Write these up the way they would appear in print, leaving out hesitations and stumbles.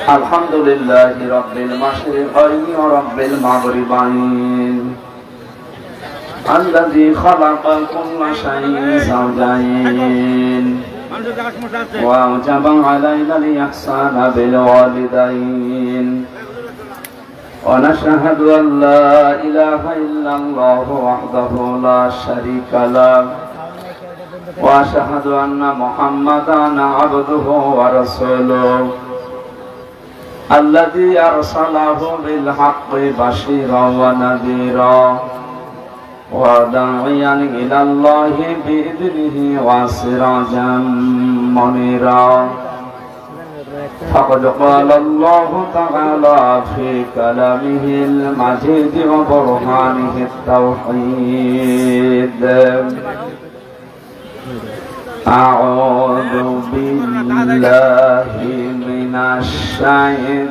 الحمد لله رب المشرقين ورب المغربين الذي خلق كل شيء زوجين وأوجب علينا الإحسان بالوالدين ونشهد أن لا إله إلا الله وحده لا شريك له وأشهد أن محمدا عبده ورسوله الذي أرسله بالحق بشيرا ونذيرا وداعيا إلى الله بإذنه وسراجا منيرا فقد قال الله تعالى في كلامه المجيد وبرهانه التوحيد أعوذ بالله من الشيطان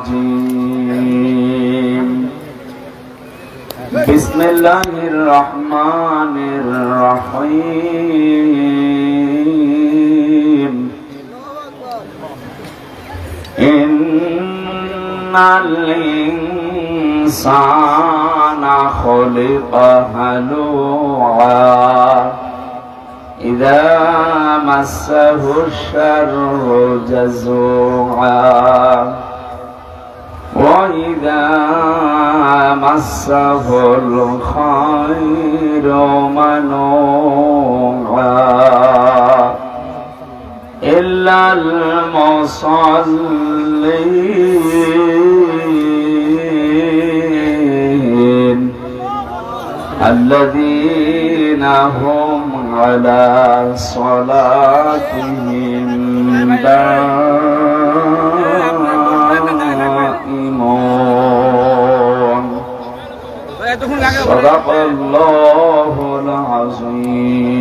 الرجيم بسم الله الرحمن الرحيم إن الإنسان خلق هلوعا إذا مسه الشر جزوعا وإذا مسه الخير منوعا إلا المصلين الذين هم على صلاتهم دائمون صدق الله العظيم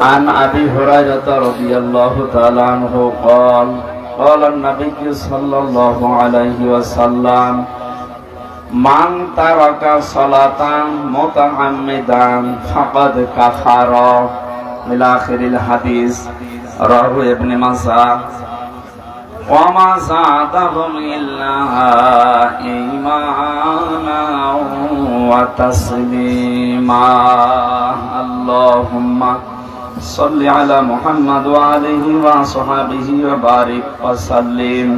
عن أبي هريرة رضي الله تعالى عنه قال قال النبي صلى الله عليه وسلم من ترك صلاة متعمدا فقد كفر إلى آخر الحديث رواه ابن ماجه وما زادهم إلا إيمانا وتسليما اللهم صل على محمد وعليه وصحبه وبارك وسلم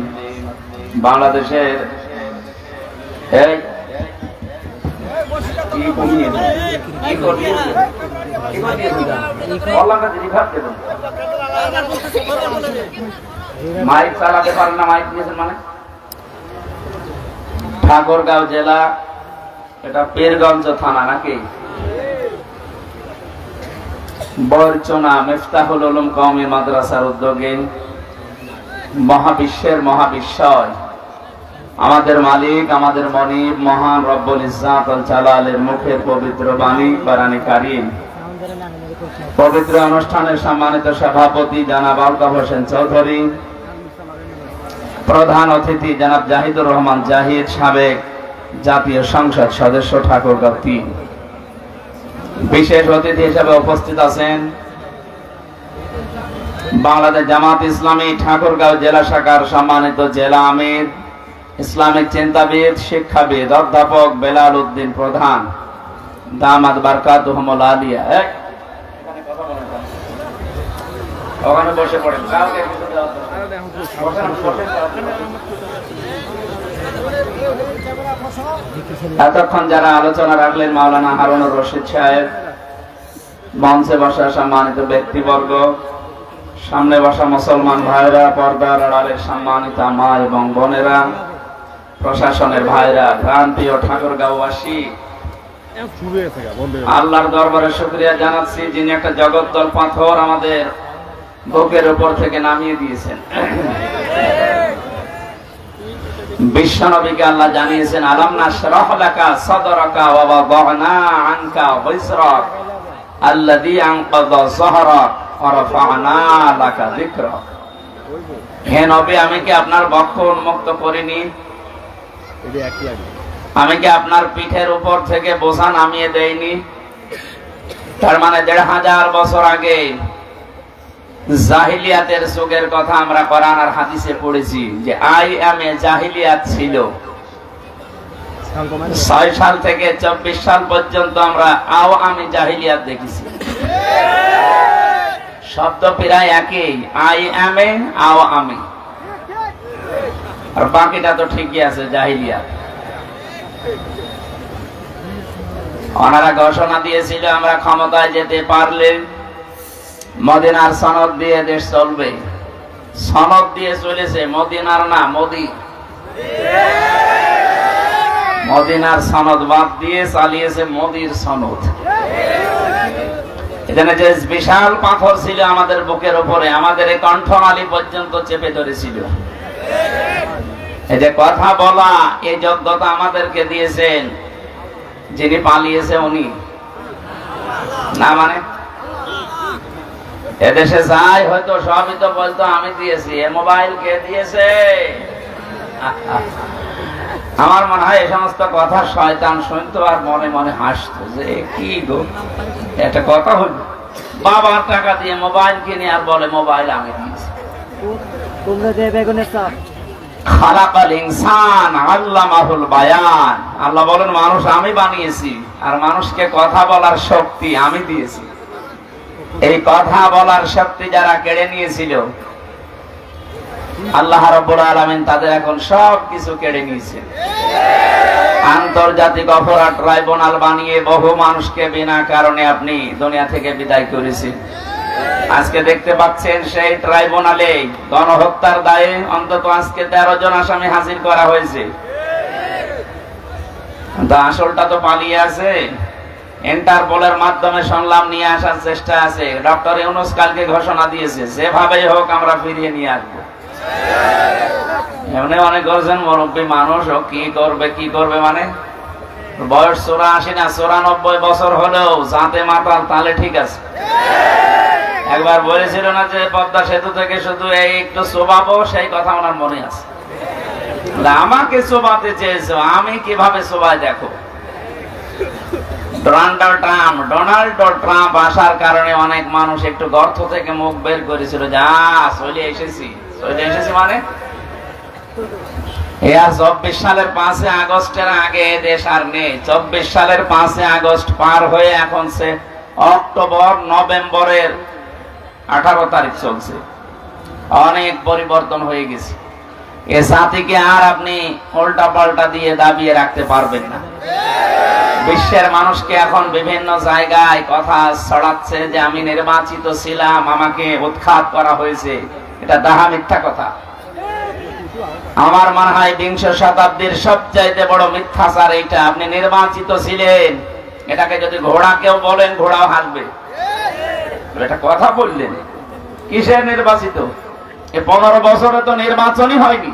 বাংলাদেশের এই কি কমিয়ে কি করিয়ে কি করিয়ে বললাম না রিভার দেব মাইক চালাতে পারেন না মাইক দিয়েছেন মানে ঠাকুরগাঁও জেলা এটা পীরগঞ্জ থানা নাকি বরচনা মিফতাহুল উলুম কওমি মাদ্রাসার উদ্যোগে মহাবিশ্বের মহাবিশ্বয় আমাদের মালিক আমাদের মনিব মহান রব্বুল ইজ্জাত ওয়াল জালালের মুখের পবিত্র বাণী কোরআনে কারীম পবিত্র অনুষ্ঠানের সম্মানিত সভাপতি জনাব আলতাফ হোসেন চৌধুরী প্রধান অতিথি জনাব জাহিদুর রহমান জাহিদ সাবেক জাতীয় সংসদ সদস্য ঠাকুরগাঁও ৩ বিশেষ অতিথি হিসেবে উপস্থিত আছেন বাংলাদেশ জামাত ইসলামী ঠাকুরগাঁও জেলা শাখার সম্মানিত জেলা আমির ইসলামিক চিন্তাবিদ শিক্ষাবিদ অধ্যাপক বেলাল উদ্দিন প্রধান দামাত বারকাতুহুমুল আলিয়া ওখানে বসে পড়েন এতক্ষণ যারা আলোচনা রাখলেন মাওলানা হারুনুর রশিদ সাহেব মঞ্চে বসা সম্মানিত ব্যক্তিবর্গ সামনে বসা মুসলমান ভাইরা পর্দার আড়ালের সম্মানিত মা এবং বোনেরা প্রশাসনের ভাইরা প্রান্তীয় ঠাকুরগাঁওবাসী আল্লাহর দরবারে শুকরিয়া জানাচ্ছি যিনি একটা জগদ্দল পাথর আমাদের বুকের উপর থেকে নামিয়ে দিয়েছেন বিশ্বনবীকে আল্লাহ জানিয়েছেন আলাম নাশরাহ লাকা সাদরাকা ওয়া ওয়াদা'না আনকা ওয়িসরাক আল্লাযী আনকাযা যাহরাক ওয়া রাফা'না লাকা যিকরাক হে নবী আমি কি আপনার বক্ষ উন্মুক্ত করিনি আমি কি আপনার পিঠের উপর থেকে বোঝা নামিয়ে দেইনি তার মানে ১৫০০ বছর আগে জাহিলিয়াতের যুগের কথা আমরা কোরআন আর হাদিসে পড়েছি যে আইয়ামে জাহিলিয়াত ছিল। ৬ সাল থেকে ২৪ সাল পর্যন্ত আমরা আওয়ামী জাহিলিয়াত দেখেছি। শব্দ প্রায় একই, আইয়ামে আওয়ামী, আর বাকিটা তো ঠিকই আছে, জাহিলিয়াত। ওনারা ঘোষণা দিয়েছিল আমরা ক্ষমতায় যেতে পারলে মদিনার সনদ দিয়ে দেশ চলবে। সনদ দিয়ে চলেছে, মদিনার না, মোদি। মদিনার সনদ বাদ দিয়ে চালিয়েছে মোদির সনদ। এখানে যে বিশাল পাথর ছিল আমাদের বুকের উপরে, আমাদের এই কণ্ঠনালী পর্যন্ত চেপে ধরেছিল। এই যে কথা বলা, এই যোগ্যতা আমাদেরকে দিয়েছেন যিনি পালিয়েছে উনি না, মানে এদেশে যাই হয়তো সবই তো বলতো আমি দিয়েছি, এ মোবাইল কে দিয়েছে। আমার মনে হয় এই সমস্ত কথা শয়তান শুনতো আর মনে মনে হাসতো যে কি গো, একটা কথা হল বাবার টাকা দিয়ে মোবাইল কিনে আর বলে মোবাইল আমি দিয়েছি। খালাকাল ইনসান আল্লামাহুল বায়ান, আল্লাহ বলেন মানুষ আমি বানিয়েছি আর মানুষকে কথা বলার শক্তি আমি দিয়েছি। এই কথা বলার শক্তি যারা কেড়ে নিয়েছিল আল্লাহ রাব্বুল আলামিন তাদের এখন সব কিছু কেড়ে নিয়েছেন। আন্তর্জাতিক অপরাধ ট্রাইব্যুনাল বানিয়ে বহু মানুষকে বিনা কারণে আপনি দুনিয়া থেকে বিদায় করেছেন। আজকে দেখতে পাচ্ছেন সেই ট্রাইব্যুনালে গণহত্যার দায়ে অন্তত আজকে 13 জন আসামি হাজির করা হয়েছে। আসলটা তো পালিয়ে আছে। ইন্টারপোলের মাধ্যমে শুনলাম নিয়ে আসার চেষ্টা আছে। ডক্টর ইউনূস কালকে ঘোষণা দিয়েছে যেভাবেই হোক আমরা ফিরিয়ে নিয়ে আসবো। এমনি অনেক বলছেন মুরব্বী মানুষ, ও কি করবে মানে বয়স 84 না 94 বছর হলেও জাতে মাতাল, তাহলে ঠিক আছে। একবার বলেছিল না যে পদ্মা সেতু থেকে শুধু এই একটু চোবাবো, সেই কথা ওনার মনে আছে। আমাকে চোবাতে চেয়েছো, আমি কিভাবে চোবাই দেখো। ডোনাল্ড ট্রাম্প আসার কারণে অনেক মানুষ একটু গর্ত থেকে মুখ বের করেছিল, যা চলে এসেছি মানে 24 সালের 5 আগস্টের আগে দেশ আর নেই। 24 সালের 5 আগস্ট পার হয়ে এখন সে অক্টোবর নভেম্বরের 18 তারিখ চলছে। অনেক পরিবর্তন হয়ে গেছে। এ জাতিকে আর আপনি উল্টা পাল্টা দিয়ে দাবিয়ে রাখতে পারবেন না। বিশ্বের মানুষকে এখন বিভিন্ন জায়গায় কথা ছড়াচ্ছে যে আমি নির্বাচিত ছিলাম, আমাকে উৎখাত করা হয়েছে। এটা ডাহা মিথ্যা কথা। আমার মনে হয় 20 শতাব্দীর সবচাইতে বড় মিথ্যাচার এইটা। আপনি নির্বাচিত ছিলেন, এটাকে যদি ঘোড়া কেউ বলেন ঘোড়াও হাসবে। এটা কথা বললেন, কিসের নির্বাচিত? 15 বছরে তো নির্বাচনই হয়নি।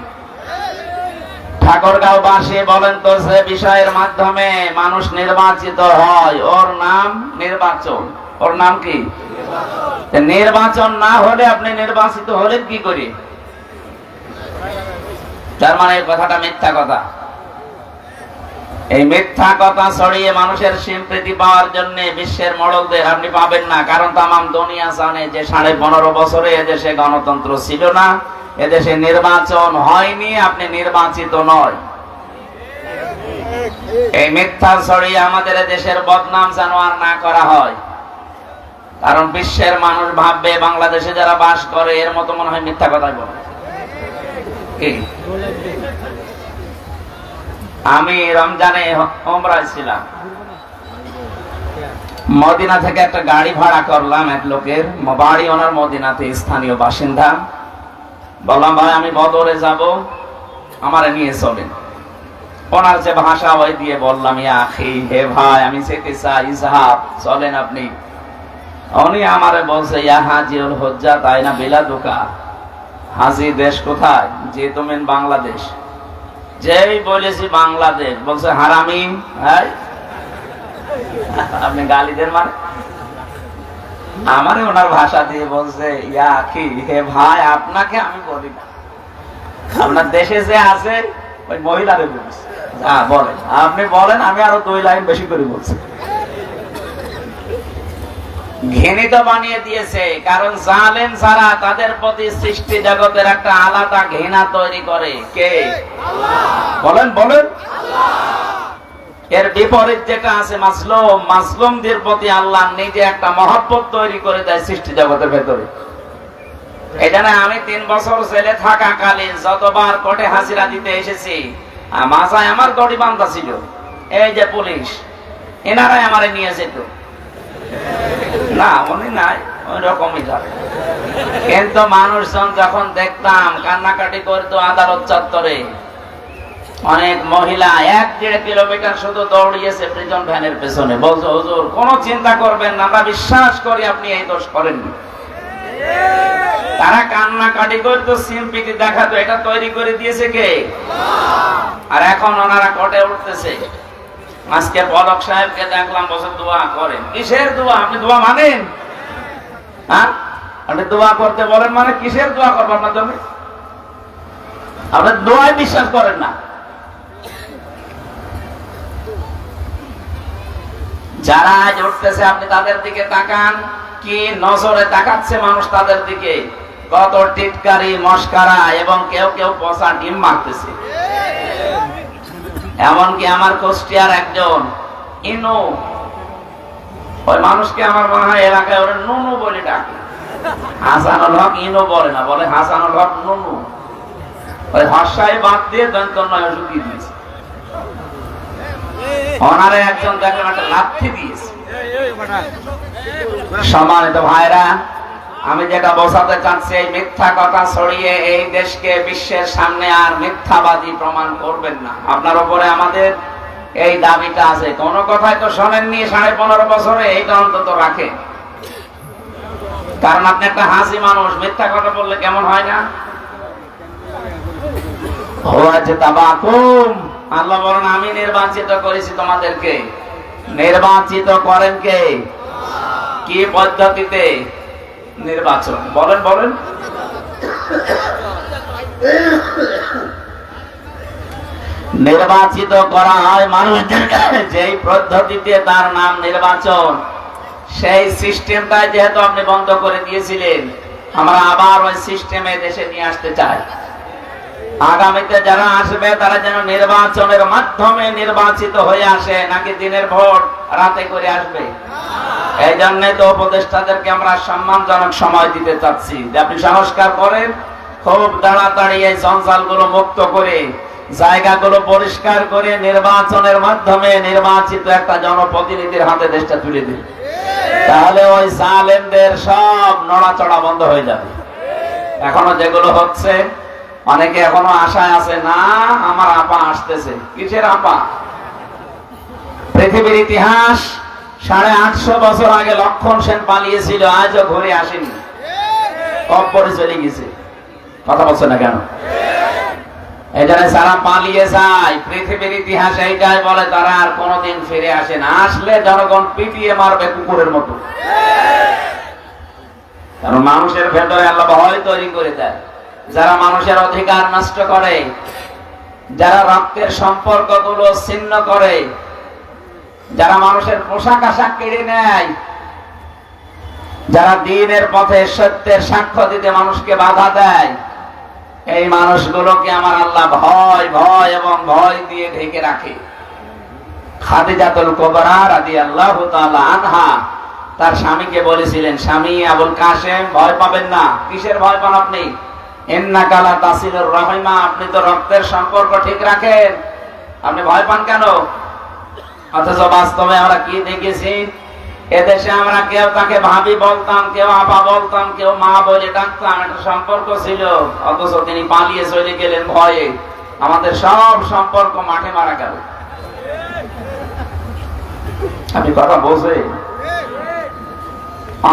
ঠাকুরগাঁও বাসী বলেন তো যে বিষয়ের মাধ্যমে মানুষ নির্বাচিত হয় ওর নাম নির্বাচন। ওর নাম কি? নির্বাচন না হলে আপনি নির্বাচিত হলেন কি করে? তার মানে এই কথাটা মিথ্যা কথা। এই মিথ্যা কথা ছড়িয়ে মানুষের সিম্পৃতি পাওয়ার জন্য বিশ্বের মডলদের আপনি পাবেন না। কারণ তামাম দুনিয়া জানে যে 15.5 বছরে এদেশে গণতন্ত্র ছিল না, এদেশে নির্বাচন হয়নি, আপনি নির্বাচিত নয়। এই মিথ্যা ছড়িয়ে আমাদের দেশের বদনাম যেন আর না করা হয়। কারণ বিশ্বের মানুষ ভাববে বাংলাদেশে যারা বাস করে এর মতো মনে হয় মিথ্যা কথাই বলে। কি আমি রমজানে ওমরায় ছিলাম, মদিনা থেকে একটা গাড়ি ভাড়া করলাম এক লোকের বাড়ি, ওনার মদিনাতে স্থানীয় বাসিন্দা। বললাম ভাই আমি বদরে যাব, আমারে নিয়ে চলেন। ওনার যে ভাষা ওই দিয়ে বললাম ইয়া আখি, হে ভাই আমি যেতে চাই, ইজহাব, চলেন আপনি। উনি আমারে বলছে ইয়া হাজিউল হুজ্জা তাই না বিলাদুকা, হাজি দেশ কোথায়? যে তুমি বাংলাদেশ। যেই বলেছি বাংলাদেশ বলছে হারামি। আপনি গালিদের মানে আমারে ওনার ভাষা দিয়ে বলছে ইয়া আখি, হে ভাই আপনাকে আমি বলি না, আপনার দেশে যে আছে ওই মহিলাদের বলছে। বলেন, আপনি বলেন, আমি আরো 2 লাইন বেশি করে বলছি। ঘৃণিত বানিয়ে দিয়েছে, কারণ জালেম যারা তাদের প্রতি সৃষ্টি জগতের একটা আলাদা ঘৃণা তৈরি করে। কে? বলেন বলেন। এর বিপরীত যেটা আছে মাজলুম, মাজলুমদের প্রতি আল্লাহ নিজে একটা মহব্বত তৈরি করে দেয় সৃষ্টি জগতের ভেতরে। এই জন্য আমি 3 বছর জেলে থাকাকালীন যতবার কোর্টে হাজিরা দিতে এসেছি, মাথায় আমার দড়ি বাঁধা ছিল। এই যে পুলিশ, এনারাই আমারে নিয়ে যেত না, উনি নাই, ওই রকমই যাবে। কিন্তু মানুষজন যখন দেখতাম কান্নাকাটি করতো আদালত চত্বরে, অনেক মহিলা 1-1.5 কিলোমিটার শুধু দৌড়িয়েছে প্রিজন ভ্যানের পেছনে, বলছো হুজুর কোনো চিন্তা করবেন না, আমরা বিশ্বাস করি আপনি এই দোষ করেননি। তারা কান্নাকাটি করতো, সিম্পিতি দেখাতো, এটা তৈরি করে দিয়েছে কে? আর এখন ওনারা কোর্টে উঠতেছে। আজকে পলক সাহেবকে দেখলাম বছর দোয়া করেন। কিসের দোয়া? আপনি দোয়া মানেন? হ্যাঁ, আপনি দোয়া করতে বলেন মানে কিসের দোয়া করবেন আপনার জন্য? আপনি দোয়ায় বিশ্বাস করেন না। যারা আজ উঠতেছে আপনি তাদের দিকে তাকান, কি নজরে তাকাচ্ছে মানুষ তাদের দিকে, কত টিটকারি মস্কারা, এবং কেউ কেউ পচা ডিম মারতেছে। এমনকি আমার কুষ্টিয়ার একজন ইনু, ওই মানুষকে আমার মনে হয় এলাকায় ওরা নুনু বলে ডাকে। হাসানুল হক ইনু বলে না, বলে হাসানুল হক নুনু। ওই হর্ষায় বাদ দিয়ে দন্তন্নয় ঢুকিয়ে দিয়েছে। ওনারে একজন দেখলাম একটা লাথি দিয়েছে। সম্মানিত ভাইরা, আমি যেটা বোঝাতে চাচ্ছি, এই মিথ্যা কথা ছড়িয়ে এই দেশকে বিশ্বের সামনে আর মিথ্যাবাদী প্রমাণ করবেন না। আপনার উপরে আমাদের এই দাবিটা আছে। কোন কথাই তো শোনেননি 15.5 বছরে, এইটা অন্তত রাখে। কারণ আপনি একটা হাসি মানুষ, মিথ্যা কথা বললে কেমন হয় না? আল্লাহ বলেন আমি নির্বাচিত করেছি তোমাদেরকে। নির্বাচিত করেন কে? কি পদ্ধতিতে নির্বাচন? বলেন বলেন। নির্বাচিত করা হয় মানুষদেরকে যেই পদ্ধতিতে, তার নাম নির্বাচন। সেই সিস্টেমটা যেহেতু আপনি বন্ধ করে দিয়েছিলেন, আমরা আবার ওই সিস্টেমে দেশে নিয়ে আসতে চাই। আগামীতে যারা আসবে তারা যেন নির্বাচনের মাধ্যমে নির্বাচিত হয়ে আসে, নাকি দিনের ভোট রাতে করে আসবে। এই জন্য তো উপদেষ্টাদেরকে আমরা সম্মানজনক সময় দিতে চাচ্ছি, যে আপনি সংস্কার করেন, খুব তাড়াতাড়ি এই জঞ্জালগুলো মুক্ত করে জায়গাগুলো পরিষ্কার করে নির্বাচনের মাধ্যমে নির্বাচিত একটা জনপ্রতিনিধির হাতে দেশটা তুলে দিন। তাহলে ওই জালেমদের সব নড়াচড়া বন্ধ হয়ে যাবে। এখনো যেগুলো হচ্ছে, অনেকে এখনো আশায় আছে, না আমার আপা আসতেছে। কিসের আপা? পৃথিবীর ইতিহাস 850 বছর আগে লক্ষণ সেন পালিয়েছিল, আজও ঘুরে আসেনি, কব্বরে চলে গেছে। কথা বলছে না কেন? এই জন্য যারা পালিয়ে যায়, পৃথিবীর ইতিহাস এইটাই বলে, তারা আর কোনোদিন ফিরে আসে না। আসলে জনগণ পিটিয়ে মারবে কুকুরের মতো। কারণ মানুষের ভেতরে আল্লাহ ভয় তৈরি করে দেয়। যারা মানুষের অধিকার নষ্ট করে, যারা রক্তের সম্পর্কগুলো ছিন্ন করে, যারা মানুষের পোশাক আশাক কেড়ে নেয়, যারা দ্বীনের পথে সত্যের সাক্ষ্য দিতে মানুষকে বাধা দেয়, এই মানুষগুলোকে আমার আল্লাহ ভয় ভয় এবং ভয় দিয়ে ঢেকে রাখে। খাদিজাতুল কুবরা রাদিয়াল্লাহু তাআলা আনহা তার স্বামীকে বলেছিলেন, স্বামী আবুল কাসেম, ভয় পাবেন না। কিসের ভয় পান আপনি? ইন্নাকা লা তাসিলুর রাহিমা, আপনি তো রক্তের সম্পর্ক ঠিক রাখেন, আপনি ভয় পান কেন? অথচ বাস্তবে আমরা কি দেখেছি, এদেশে আমরা কেউ তাকে ভাবি বলতাম, কেউ আপা বলতাম, কেউ মা বলে ডাকতাম, একটা সম্পর্ক ছিল। অথচ তিনি পালিয়ে চলে গেলেন ভয়ে, আমাদের সব সম্পর্ক মাঠে মারা গেল। আপনি কথা বোঝে?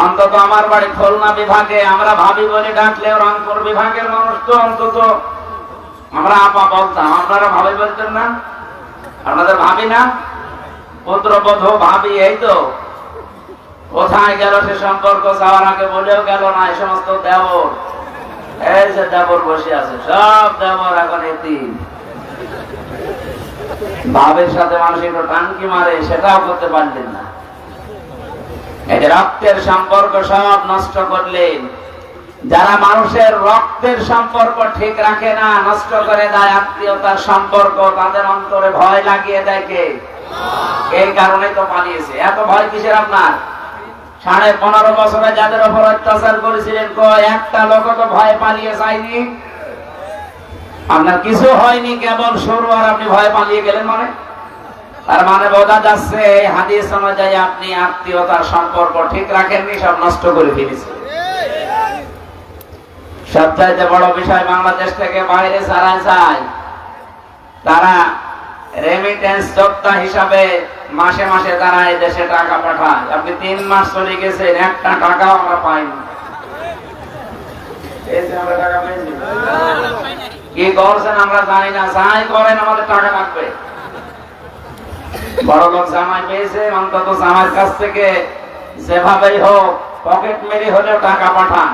অন্তত আমার বাড়ি খুলনা বিভাগে আমরা ভাবি বলে ডাকলেও রংপুর বিভাগের মানুষ তো অন্তত আমরা আপা বলতাম। আপনারা ভাবি বলতেন না? আপনাদের ভাবি না? পুত্রবধূ ভাবি, এই তো কোথায় গেল সে সম্পর্ক? যাওয়ার আগে বলেও গেল না। এই সমস্ত দেবর, এই যে দেবর বসে আছে, সব দেবর এখন এতিম। ভাবের সাথে মানুষ একটু টানকি মারে, সেটাও করতে পারলেন না। এই যে রক্তের সম্পর্ক সব নষ্ট করলেন। যারা মানুষের রক্তের সম্পর্ক ঠিক রাখে না, নষ্ট করে দেয় আত্মীয়তার সম্পর্ক, তাদের অন্তরে ভয় লাগিয়ে দেয় কে? এই কারণে তো পালিয়েছে। এত ভয় কিসের আপনার? 15.5 বছরে যাদের উপর অত্যাচার করেছিলেন, একটা লোক তো ভয় পালিয়ে যায়নি। আপনার কিছু হয়নি, কেবল শুরু, আর আপনি ভয় পালিয়ে গেলেন। মানে তার মানে বোঝা যাচ্ছে এই হাদিস অনুযায়ী আপনি আত্মীয়তার সম্পর্ক ঠিক রাখেননি, সব নষ্ট করে ফেলেছেন। সবচাইতে বড় বিষয়, বাংলাদেশ থেকে বাইরে যারা যায় তারা রেমিটেন্স যোদ্ধা হিসাবে মাসে মাসে তারা এই দেশে টাকা পাঠায়। আপনি 3 মাস চলে গেছেন, একটা টাকাও আমরা পাইনি। কি করছেন আমরা জানি না, যাই করেন আমাদের টাকা লাগবে। বড় লোক জামাই পেয়েছে, অন্তত জামাইয়ের কাছ থেকে যেভাবেই হোক পকেট মেরে হলেও টাকা পাঠান।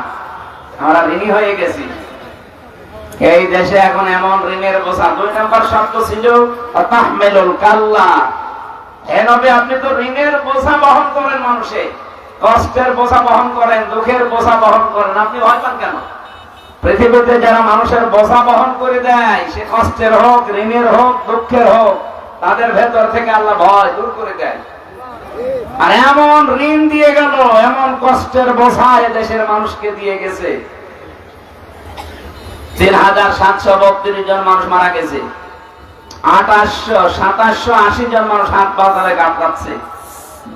আমরা ঋণী হয়ে গেছি। এই দেশে এখন এমন ঋণের বোঝা। 2 নম্বর শব্দ ছিল তাহমিলুল কাল্লা। হে নবী, আপনি তো ঋণের বোঝা বহন করেন, মানুষে কষ্টের বোঝা বহন করেন, দুঃখের বোঝা বহন করেন, আপনি ভয় পান কেন? পৃথিবীতে যারা মানুষের বোঝা বহন করে দেয়, সে কষ্টের হোক, ঋণের হোক, দুঃখের হোক, তাদের ভেতর থেকে আল্লাহ ভয় দূর করে দেয়। আর এমন ঋণ দিয়ে গেল, এমন কষ্টের বোঝা দেশের মানুষকে দিয়ে গেছে। 3732 জন মানুষ মারা গেছে, 2780 জন মানুষ হাসপাতালে কাটাচ্ছে,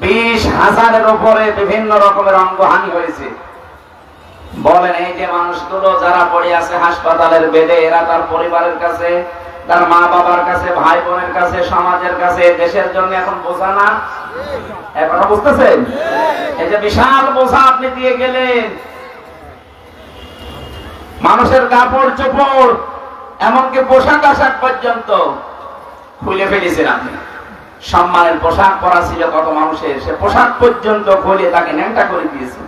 20,000-এর উপরে বিভিন্ন রকমের অঙ্গহানি হয়েছে। বলেন, এই যে মানুষগুলো যারা পড়ে আছে হাসপাতালের বেডে, এরা তার পরিবারের কাছে, তার মা বাবার কাছে, ভাই বোনের কাছে, সমাজের কাছে, দেশের জন্য এখন বোঝা না? এখন বুঝতেছেন? এই যে বিশাল বোঝা আপনি দিয়ে গেলেন, মানুষের কাপড় চোপড়, এমনকি পোশাক আশাক পর্যন্ত খুলে ফেলেছেন আপনি। সম্মানের পোশাক পরা ছিল কত মানুষের, সে পোশাক পর্যন্ত খুলে তাকে ন্যাংটা করে দিয়েছে।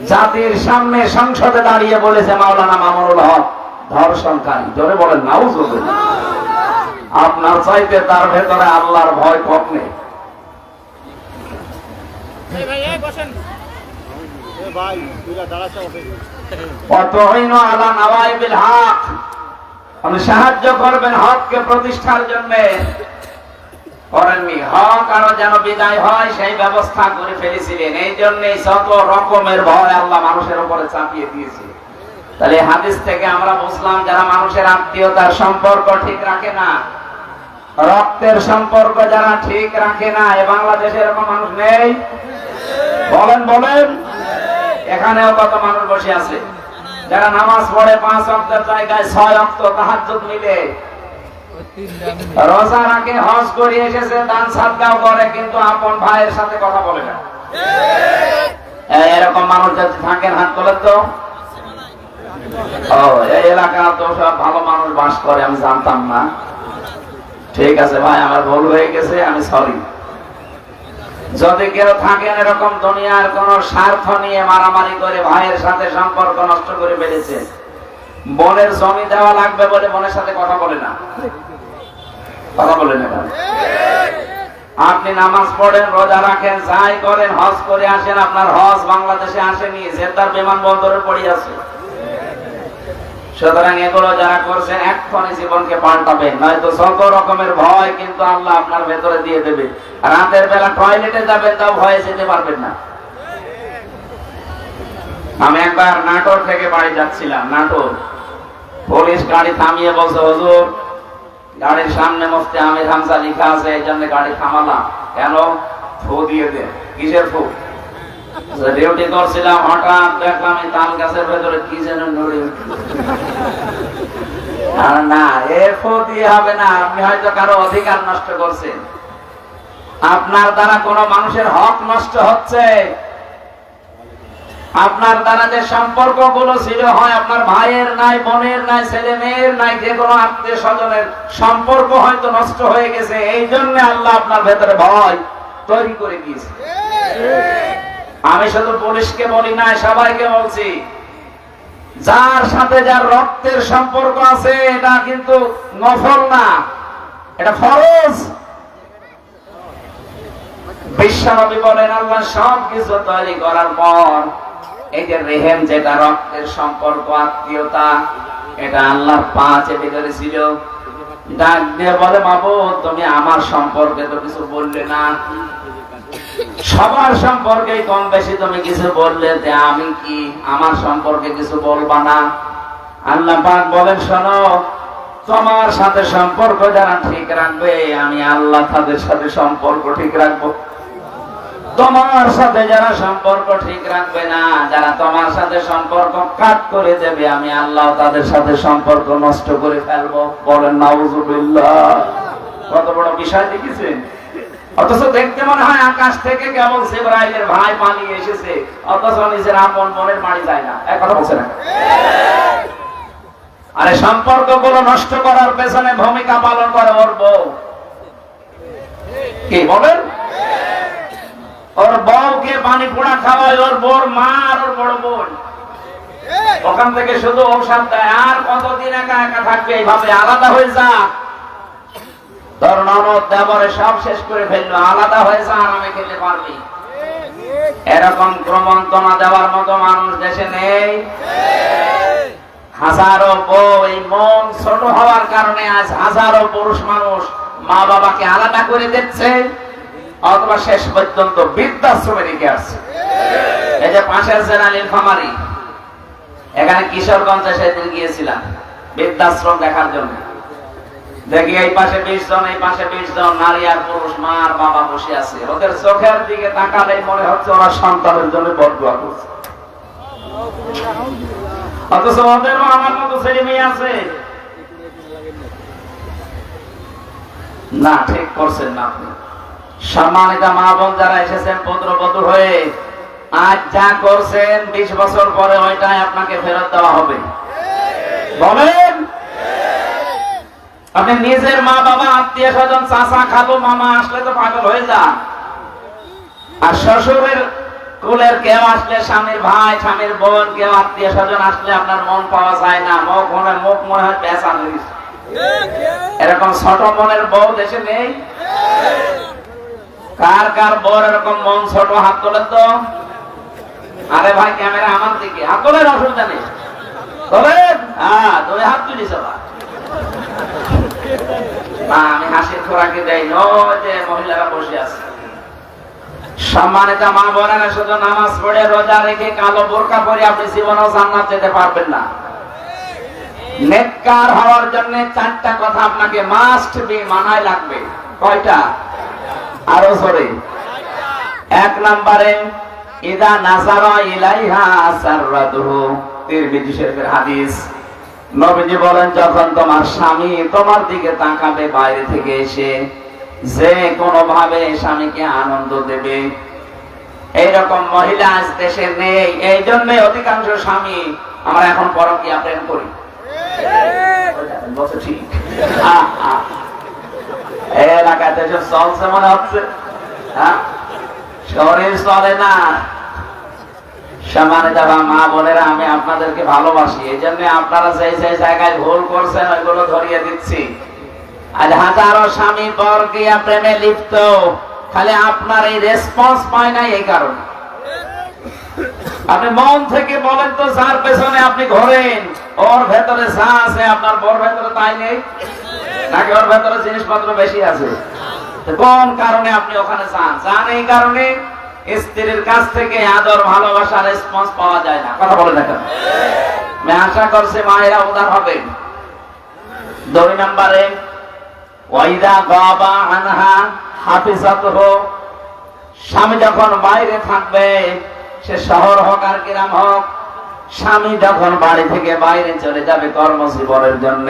জাতির সামনে সংসদে দাঁড়িয়ে বলেছে মাওলানা মামুনুল হক ধর্ষণকারী। জোরে বলেন নাউজুবিল্লাহ। আপনার চাইতে তার ভেতরে আল্লাহর ভয় কম নেই। সাহায্য করবেন হককে প্রতিষ্ঠার জন্য, করেননি। হক আরো যেন বিদায় হয় সেই ব্যবস্থা করে ফেলেছিলেন। এই জন্যই যত রকমের ভয় আল্লাহ মানুষের উপরে চাপিয়ে দিয়েছে। তাহলে হাদিস থেকে আমরা বুঝলাম, যারা মানুষের আত্মীয়তার সম্পর্ক ঠিক রাখে না, রক্তের সম্পর্ক যারা ঠিক রাখে না, এ বাংলাদেশে এরকম মানুষ নেই? বলেন বলেন। এখানেও কত মানুষ বসে আছে যারা নামাজ পড়ে 5 ওয়াক্তের জায়গায় 6 ওয়াক্ত তাহাজ্জুদ মিলে, রোজা রাখে, হজ করে এসেছে, দান সাদকাও করে, কিন্তু আপন ভাইয়ের সাথে কথা বলে না। এরকম মানুষ যদি থাকেন হাত তোলেন তো। এই এলাকা তো সব ভালো মানুষ বাস করে, আমি জানতাম না। ঠিক আছে ভাই, আমার ভুল হয়ে গেছে, আমি সরি। যদি কেউ থাকেন এরকম দুনিয়ার কোন স্বার্থ নিয়ে মারামারি করে ভাইয়ের সাথে সম্পর্ক নষ্ট করে ফেলেছে, বোনের জমি দেওয়া লাগবে বলে বোনের সাথে কথা বলে না, কথা বলে না। আপনি নামাজ পড়েন, রোজা রাখেন, যাই করেন, হজ করে আসেন, আপনার হজ বাংলাদেশে আসেনি, জেদ্দার বিমানবন্দরে পড়ে আছে। সুতরাং এগুলো যারা করছেন এক্ষুনি জীবনকে পাল্টাবেন, নয়তো যত রকমের ভয় কিন্তু আল্লাহ আপনার ভেতরে দিয়ে দেবে। রাতের বেলা টয়লেটে যাবেন, তাও ভয়ে যেতে পারবেন না। আমি একবার নাটোর থেকে বাড়ি যাচ্ছিলাম, নাটোর পুলিশ গাড়ি থামিয়ে বলছে, হুজুর গাড়ির সামনে মুফতি আমির হামজা লেখা আছে, এই জন্য গাড়ি থামালাম। কেন? ফু দিয়ে দে। কিসের ফু? ডিউটি করছিলাম, হঠাৎ দেখলাম এই তাল গাছের ভেতরে কি যেন নড়ে উঠল। না, এ ফু দিয়ে হবে না, আপনি হয়তো কারো অধিকার নষ্ট করছেন। আপনার দ্বারা কোন মানুষের হক নষ্ট হচ্ছে। আপনার দ্বারা যে সম্পর্ক গুলো ছিল, হয় আপনার ভাইয়ের নাই, বোনের নাই, ছেলে মেয়ের নাই, যে কোনো আত্মীয় স্বজনের সম্পর্ক হয়তো নষ্ট হয়ে গেছে। এই জন্য আল্লাহ আপনার ভেতরে ভয় তৈরি করে দিয়েছে। আমি শুধু পুলিশকে বলি না, সবাইকে বলছি, যার সাথে যার রক্তের সম্পর্ক আছে, এটা কিন্তু নফল না, এটা ফরজ। বিশ্বনবী বলেন আল্লাহ সব কিছু তৈরি করার পর এই যে রেহেম, যেটা রক্তের সম্পর্ক, আত্মীয়তা, এটা আল্লাহর পাঁচে ভিতরে ছিল। ডাক দিয়ে বলে মাবুদ, তুমি আমার সম্পর্কে তো কিছু বললে না, সবার সম্পর্কে কম বেশি তুমি কিছু বললে, যে আমি কি আমার সম্পর্কে কিছু বলবা না? আল্লাহ পাক বলেন শোনো, তোমার সাথে সম্পর্ক যারা ঠিক রাখবে আমি আল্লাহ তাদের সাথে সম্পর্ক ঠিক রাখবো। তোমার সাথে যারা সম্পর্ক ঠিক রাখবে না, যারা তোমার সাথে সম্পর্ক কাট করে দেবে, আমি আল্লাহ তাদের সাথে সম্পর্ক নষ্ট করে ফেলবো। বলেন নাউজুবিল্লাহ। কত বড় বিষয় দেখেছেন? অথচ দেখতে মনে হয় আকাশ থেকে কেবল জিবরাইলের ভাই পালিয়ে এসেছে, অথচ নিজের আপন বোনের বাড়ি যায় না। এক কথা বলছে না? আরে সম্পর্কগুলো নষ্ট করার পেছনে ভূমিকা পালন করে ওর বউ। কি বলেন? ওর বউকে পানি পোড়া খাওয়ায় ওর বউর মা আর ওর বড় বোন। ওখান থেকে শুধু ঔষধ দেয়। আর কতদিন একা একা থাকবে এইভাবে? আলাদা হয়ে যা। তোর ননদ দেবরে সব শেষ করে ফেললো, আলাদা হয়ে যা, আরামে খেতে পারবি। এরকম ক্রমন্তনা দেওয়ার মতো মানুষ দেশে নেই। হাজারো বউ এই মন ছোট হওয়ার কারণে আজ হাজারো পুরুষ মানুষ মা বাবাকে আলাদা করে দিচ্ছে, অথবা শেষ পর্যন্ত বৃদ্ধাশ্রমে রেখে আসছে। এই যে পাশের জেলা নীলফামারী, এখানে কিশোরগঞ্জে সেদিন গিয়েছিলাম বৃদ্ধাশ্রম দেখার জন্য। দেখি এই পাশে 20 জন, এই পাশে 20 জন নারী আর পুরুষ, মা আর বাবা বসে আছে। ওদের চোখের দিকে তাকালেই মনে হচ্ছে ওরা সন্তানের জন্য বদদোয়া করছে, অথচ ওদেরও আমার মতো ছেলে মেয়ে আছে। না, ঠিক করছেন না আপনি। সম্মানিত মা বোন যারা এসেছেন পুত্রবধূ হয়ে, আজ যা করছেন 20 বছর পরে ওইটাই আপনাকে ফেরত দেওয়া হবে। বলেন, আপনি নিজের মা বাবা, আত্মীয় স্বজন, চাচা খালু মামা আসলে তো পাগল হয়ে যান, আর শ্বশুরের কুলের কেউ আসলে, স্বামীর ভাই স্বামীর বোন কেউ আত্মীয় স্বজন আসলে আপনার মন পাওয়া যায় না। মুখ মনে হয় পেঁচান। এরকম ছোট মনের বউ দেশে নেই? কার কার বউর এরকম মন ছোট? হাত তোলেন তো। আরে ভাই, ক্যামেরা আমার দিকে, হাত তোলেন, অসুবিধা নেই। তোলেন। হ্যাঁ, তুমি হাত তুলিস। না, আমি হাসির খোরাকি দেই। ওই যে মহিলারা বসে আছে। সম্মানিত মা বোনেরা, শুধু নামাজ পড়ে রোজা রেখে কালো বোরকা পরে আপনি জীবনেও জান্নাত যেতে পারবেন না। নেককার হওয়ার জন্য 4টা কথা আপনাকে মাস্ট বি মানায় লাগবে। কয়টা? আরো জোরে। 1 নম্বরে, ইদা নাযারা ইলাইহা সাররাতুহু। তিরমিজি শরীফের হাদিস। নবীজি বলেন, যখন তোমার স্বামী তোমার দিকে তাকাবে বাইরে থেকে এসে, যে কোনো ভাবে স্বামীকে আনন্দ দেবে, এইরকম মহিলা আজ দেশে নেই। এই জন্য অধিকাংশ স্বামী আমরা এখন পরকীয়া প্রেম করি। এলাকাতে চলছে মনে হচ্ছে, শরীর চলে না। সম্মানিত মা বোনেরা, আমি আপনাদেরকে ভালোবাসি, এই জন্য আপনারা যে যে জায়গায় ভুল করছেন ওইগুলো ধরিয়ে দিচ্ছি। আজ হাজারো স্বামী পরকীয়া প্রেমে লিপ্ত, খালি আপনার এই রেসপন্স পায় না। এই কারণে আপনি মন থেকে বলেন তো, যার পেছনে আপনি ঘোরেন ওর ভেতরে যা আছে আপনার বর ভেতরে তাই নেই, নাকি ওর ভেতরে জিনিসপত্র বেশি আছে? কোন কারণে আপনি ওখানে যান? এই কারণে স্ত্রীর কাছ থেকে আদর, ভালোবাসা, রেসপন্স পাওয়া যায় না। কথা বলে দেখেন। আমি আশা করছি মায়েরা উদার হবে। 2 নম্বরে, ওয়াইদা গাবা আনহা হাফিজাতুহু। স্বামী যখন বাইরে থাকবে, সে শহর হোক আর গ্রাম হোক, স্বামী যখন বাড়ি থেকে বাইরে চলে যাবে কর্মজীবনের জন্য,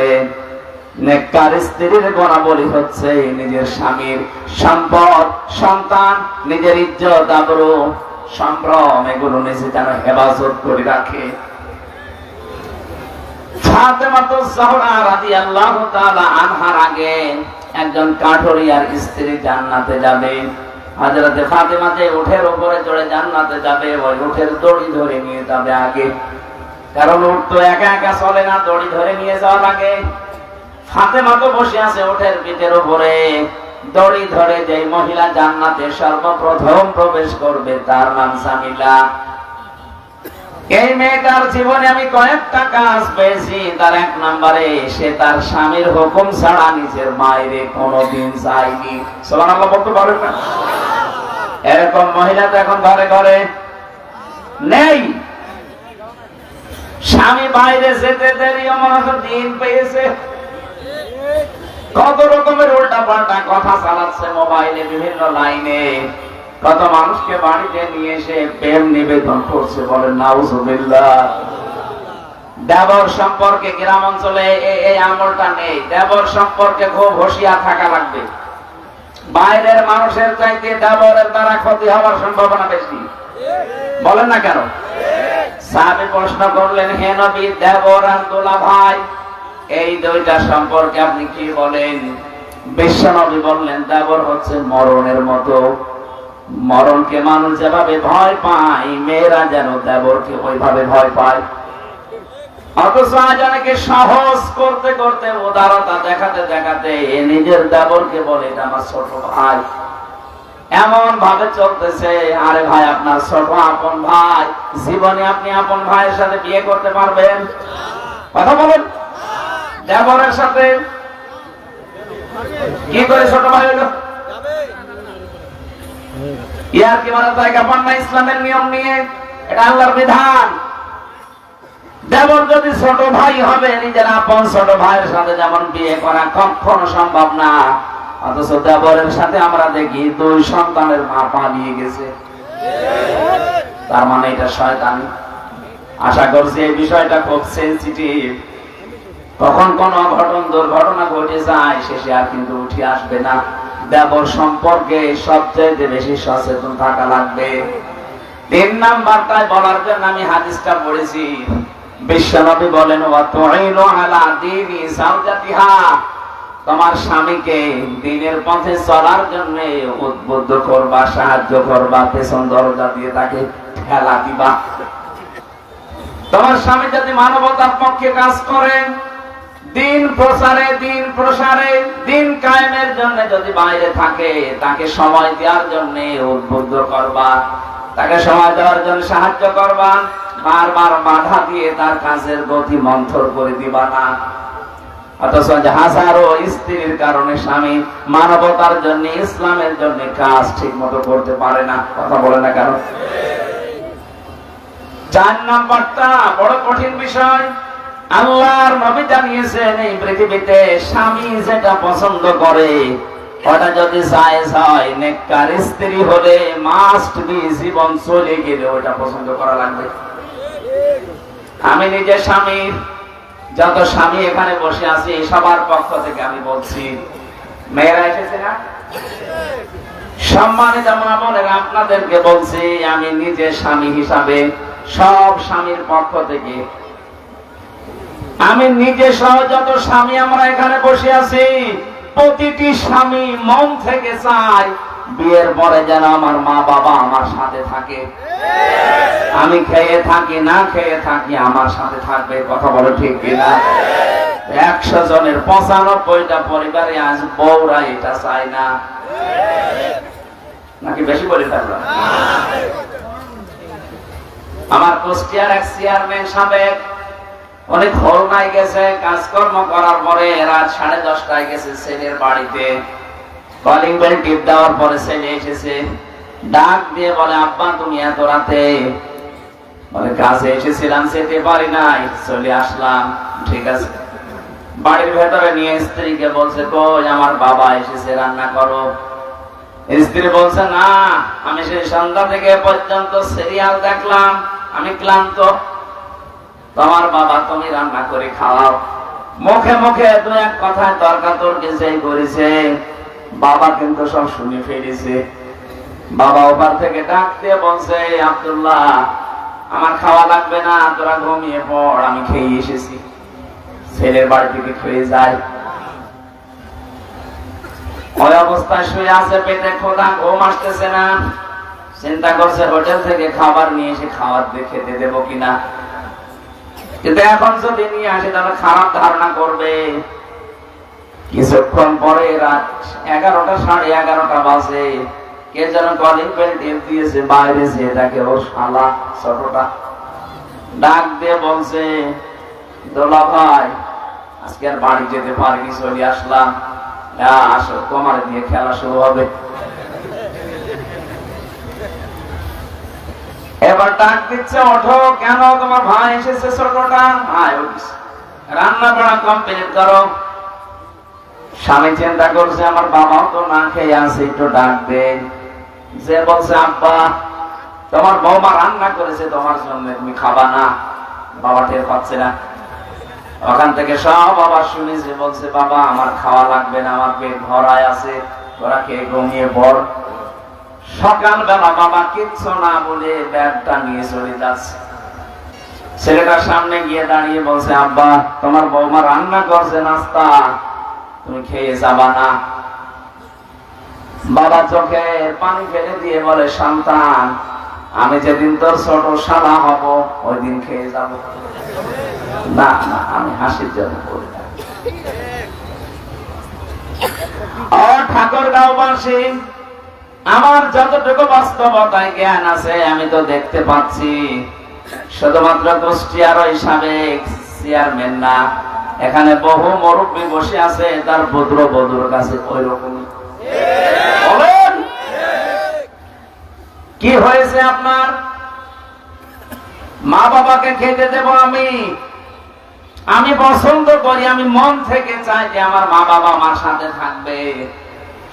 নেককার স্ত্রীর গুণাবলী হচ্ছে নিজের স্বামীর সম্পদ, সন্তান, নিজের ইজ্জত, আবরু, সম্ভ্রম, এগুলো নিজে যেন হেফাজত করে রাখে। ফাতেমাতুজ জাহরা রাদিয়াল্লাহু তাআলা আনহার আগে একজন কাঠুরিয়ার স্ত্রী জান্নাতে যাবে। হযরতে ফাতেমা যে উঠের উপরে চড়ে জান্নাতে যাবে, ওই উঠের দড়ি ধরে নিয়ে যাবে আগে, কারণ উঠ তো একা একা চলে না, দড়ি ধরে নিয়ে যাওয়া লাগে। ফাতেমা তো বসে আছে উঠের পিঠের উপরে, দড়ি ধরে যে মহিলা জান্নাতে সর্বপ্রথম প্রবেশ করবে তার নাম জামিলা। এই মেয়েটার জীবনে আমি কয়েকটা কাজ পেয়েছি। তার এক নম্বরে সে তার স্বামীর হুকুম ছাড়া নিজের মায়েরে কোনোদিন যায়নি। সুবহানাল্লাহ বলতে পারেন না? এরকম মহিলা তো এখন ঘরে ঘরে নেই। স্বামী বাইরে যেতে দেরি মনে হয় দিন পেয়েছে। কত রকমের উল্টা পাল্টা কথা চালাচ্ছে মোবাইলে, বিভিন্ন লাইনে। কত মানুষকে বাড়িতে নিয়ে এসে প্রেম নিবেদন করছে, বলেন নাউজুবিল্লাহ। দেবর সম্পর্কে গ্রাম অঞ্চলে এই আমলটা নেই। দেবর সম্পর্কে খুব হুঁশিয়ার থাকা লাগবে। বাইরের মানুষের চাইতে দেবরের দ্বারা ক্ষতি হওয়ার সম্ভাবনা বেশি, বলেন না কেন? সাহাবী প্রশ্ন করলেন, হে নবী, দেবর আর দোলা ভাই এই দুইটা সম্পর্কে আপনি কি বলেন? বিশ্ব নবী বললেন, দেবর হচ্ছে মরণের মতো। মরণকে মানুষ যেভাবে ভয় পায়, মেয়েরা যেন দেবরকে ওইভাবে ভয় পায়। অথচ আজ অনেকে সাহস করতে করতে, উদারতা দেখাতে দেখাতে নিজের দেবরকে বলে এটা আমার ছোট ভাই। এমন ভাবে চলতেছে। আরে ভাই, আপনার ছোট আপন ভাই, জীবনে আপনি আপন ভাইয়ের সাথে বিয়ে করতে পারবেন? কথা বলেন। দেবরের সাথে কি করে ছোট ভাই হলো? ইয়ার কি মারা জায়গা পান না ইসলামের নিয়ম নিয়ে? এটা আল্লাহর বিধান। দেবর যদি ছোট ভাই হবে, নিজের আপন ছোট ভাইয়ের সাথে যেমন বিয়ে করা কখনো সম্ভব না, অথচ দেবরের সাথে আমরা দেখি 2 সন্তানের মা পালিয়ে গেছে। তার মানে এটা শয়তানি। আশা করছি এই বিষয়টা খুব সেনসিটিভ। তখন কোন অঘটন দুর্ঘটনা ঘটে যায়, শেষে আর কিন্তু উঠে আসবে না। দেবর সম্পর্কে সবচেয়ে বেশি সচেতন থাকা লাগবে। 3 নাম্বারটায় বলার জন্য আমি হাদিসটা পড়েছি। বিশ্বনবী বলেন, ওয়া তুইনু আলা দীনি যাওজাতিহা, তোমার স্বামীকে দ্বীনের পথে চলার জন্য উদ্বুদ্ধ করবা, সাহায্য করবা, পেছন দরজা দিয়ে তাকে ঠেলা দিবা। তোমার স্বামী যদি মানবতার পক্ষে কাজ করে, দিন প্রচারে, দিন প্রসারে, দিন কায়েমের জন্য যদি বাইরে থাকে, তাকে সময় দেওয়ার জন্য উদ্বুদ্ধ করবা, তাকে সময় দেওয়ার জন্য সাহায্য করবা। বারবার বাধা দিয়ে তার কাজের গতি মন্থর করে দিবা না। অথচ হাজারো স্ত্রীর কারণে স্বামী মানবতার জন্য, ইসলামের জন্য কাজ ঠিক মতো করতে পারে না। কথা বলে না কেন? 4 নাম্বারটা বড় কঠিন বিষয়। আল্লাহর নবী জানিয়েছেন, এই পৃথিবীতে স্বামী যেটা পছন্দ করে ওটা যদি জায়েজ হয়, নেককার স্ত্রী হলে মাস্ট বি, জীবন চলে গেলে ওটা পছন্দ করা লাগবে। আমি নিজে স্বামীর, যত স্বামী এখানে বসে আছি সবার পক্ষ থেকে আমি বলছি, মেয়েরা এসেছে না? সম্মানিত মা বোনেরা, আপনাদেরকে বলছি, আমি নিজে স্বামী হিসাবে সব স্বামীর পক্ষ থেকে, আমি নিজে সহ যত স্বামী আমরা এখানে বসে আছি, প্রতিটি স্বামী মন থেকে চাই বিয়ের পরে যেন আমার মা বাবা আমার সাথে থাকে। আমি খেয়ে থাকি না খেয়ে থাকি, আমার সাথে থাকবে। কথা বলো ঠিক কিনা? 100 জনের 95টা পরিবারে আজ বউরা এটা চায় না, নাকি বেশি বলে থাকলাম? আমার কুষ্টিয়ার এক চেয়ারম্যান সাবেক, অনেক খুলনায় গেছে, কাজকর্ম করার পরে রাত 10:30টায় গেছে ছেলের বাড়িতে। কলিং বেল টিপ দেওয়ার পরে ছেলে এসেছে, ডাক দিয়ে বলে, আব্বা তুমি এত রাতে? বলে, কাজে এসেছিলাম, যেতে পারি নাই, চলে আসলাম। ঠিক আছে। বাড়ির ভেতরে নিয়ে স্ত্রীকে বলছে, কই আমার বাবা এসেছে, রান্না করো। স্ত্রী বলছে, না, আমি সেই সন্ধ্যা থেকে পর্যন্ত সিরিয়াল দেখলাম, আমি ক্লান্ত, তোমার বাবা তুমি রান্না করে খাওয়াও। মুখে মুখে 2-1 কথায় তর্কাতর্কি যেই করেছে, বাবা কিন্তু সব শুনে ফেলেছে। বাবা ওপার থেকে ডাক দিয়ে বলছে, আব্দুল্লাহ আমার খাওয়া লাগবে না, তোরা ঘুমিয়ে পড়, আমি খেয়ে এসেছি। ছেলের বাড়ি থেকে খেয়ে যায়, ওই অবস্থায় শুয়ে আছে, পেটে ক্ষুধা, ঘুম আসতেছে না। চিন্তা করছে হোটেল থেকে খাবার নিয়ে এসে খাবার দিয়ে খেতে দেবো কিনা। কিন্তু এখন যদি নিয়ে আসে তাহলে খারাপ ধারণা করবে। কিছুক্ষণ পরে রাত 11টা, 11:30 বাজে, কে যেন কলিং বেল টেপ দিয়েছে বাইরে, যে তাকে ও শালা ছোটটা ডাক দিয়ে বলছে, দোলা ভাই আজকে আর বাড়ি যেতে পারিনি, চলে আসলাম, আসো তোমার দিয়ে খেলা শুরু হবে। এবার ডাক দিচ্ছে, ওঠো, কেন তোমার ভাই এসেছে ছোটটা, আয় উঠিস, রান্না বাড়া কমপ্লিট করো। স্বামী চিন্তা করছে আমার বাবাও তো না খেয়ে আছে, একটু ডাক দে। যে বলছে, আব্বা তোমার বৌমা রান্না করেছে তোমার জন্য, তুমি খাবা না? বাবা টের পাচ্ছে না। ওখান থেকে সব আবার শুনেছে, বলছে বাবা আমার খাওয়া লাগবে না, আমার পেট ভরায় আছে, তোরা খেয়ে ঘুমিয়ে পড়। সকালবেলা বাবা কিচ্ছু না বলে ব্যাগটা নিয়ে চলে যাচ্ছে। ছেলেটার সামনে গিয়ে দাঁড়িয়ে বলছে, আব্বা তোমার বৌমা রান্না করছে নাস্তা, তুমি খেয়ে যাবা না? বাবা চোখে পানি ফেলে দিয়ে বলে, সন্তান আমি যেদিন তোর ছোট শালা হব ওই দিন খেয়ে যাব। না না, আমি হাসির জন্য বলি না। ও ঠাকুরগাঁওবাসী, আমার যতটুকু বাস্তবতায় জ্ঞান আছে আমি তো দেখতে পাচ্ছি, শুধুমাত্র কুষ্টিয়ার ওই সাবেক চেয়ারম্যান না, এখানে বহু মুরব্বী বসে আছে, তার পুত্র বধূর কাছে ওই রকমই। বলেন কি হয়েছে আপনার? মা বাবাকে খেতে দেব আমি পছন্দ করি, আমি মন থেকে চাই যে আমার মা বাবা আমার সাথে থাকবে,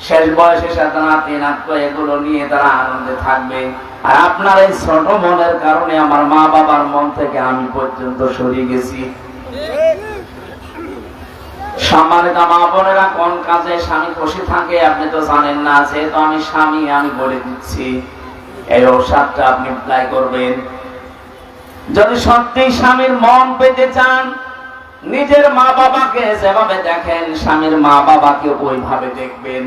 শেষ বয়সে সাথে নাতি নাতনি এগুলো নিয়ে তারা আনন্দে থাকবে। আর আপনার এই ছোট মনের কারণে আমার মা বাবার মন থেকে আমি পর্যন্ত সরে গেছি। সম্মানিত মা বোনেরা, কোন কাজে স্বামী খুশি থাকে আপনি তো জানেন না, যেহেতু আমি স্বামী আমি বলে দিচ্ছি, এই ঔষধটা আপনি অ্যাপ্লাই করবেন। যদি সত্যি স্বামীর মন পেতে চান, নিজের মা বাবাকে যেভাবে দেখেন স্বামীর মা বাবাকে ওইভাবে দেখবেন,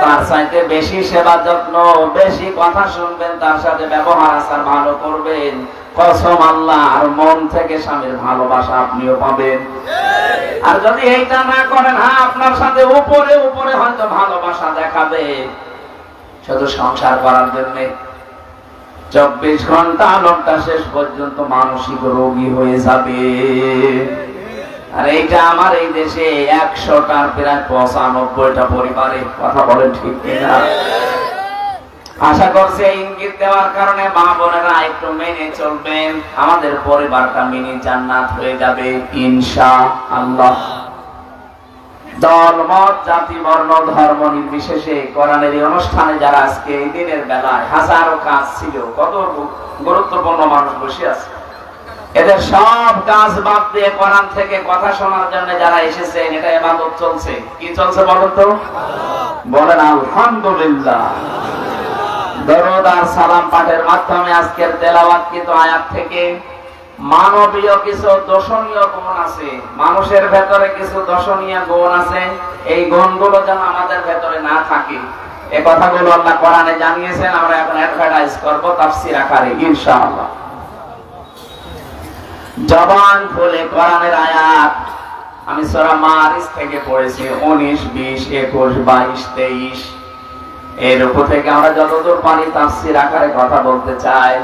তার চাইতে বেশি সেবা যত্ন, বেশি কথা শুনবেন, তার সাথে ব্যবহার আচার ভালো করবেন, কসম আল্লাহ, আর মন থেকে স্বামীর ভালোবাসা আপনিও পাবেন। আর যদি এইটা না করেন, হ্যাঁ আপনার সাথে উপরে উপরে হয়তো ভালোবাসা দেখাবে, শুধু সংসার করার জন্য 24 ঘন্টা লোকটা শেষ পর্যন্ত মানসিক রোগী হয়ে যাবে। আর এইটা আমার এই দেশে 100টার প্রায় 95টা পরিবারে, কথা বলেন ঠিক কিনা? আশা করছি এই ইঙ্গিত দেওয়ার কারণে মা বোনেরা একটু মেনে চলবেন, আমাদের পরিবারটা মিনি জান্নাত হয়ে যাবে ইনশাআল্লাহ। দল মত জাতি বর্ণ ধর্ম নির্বিশেষে কোরআনের এই অনুষ্ঠানে যারা আজকে এই দিনের বেলায় হাজারো কাজ ছিল, কত গুরুত্বপূর্ণ মানুষ বসে আছে, এদের সব কাজ বাদ দিয়ে কোরআন থেকে কথা শোনার জন্য যারা এসেছেন, এটা ইবাদত চলছে। কি চলছে বলেন তো? বলেন আলহামদুলিল্লাহ। দরুদ আর সালাম পাঠের মাধ্যমে আজকের তেলাওয়াতকৃত আয়াত থেকে মানবীয় কিছু দর্শনীয় গুণ আছে, মানুষের ভেতরে কিছু দর্শনীয় গুণ আছে, এই গুণগুলো যেন আমাদের ভেতরে না থাকে, এই কথাগুলো আল্লাহ কোরআনে জানিয়েছেন। আমরা এখন অ্যাডভার্টাইজ করব তাফসীর আকারে ইনশাআল্লাহ। জবান খুলে কোরআনের আয়াত আমি সূরা মারিজ থেকে পড়েছি, 19, 20, 21, 22, 23 এর উপর থেকে আমরা যতদূর পারি তাফসীর আকারে কথা বলতে চাই।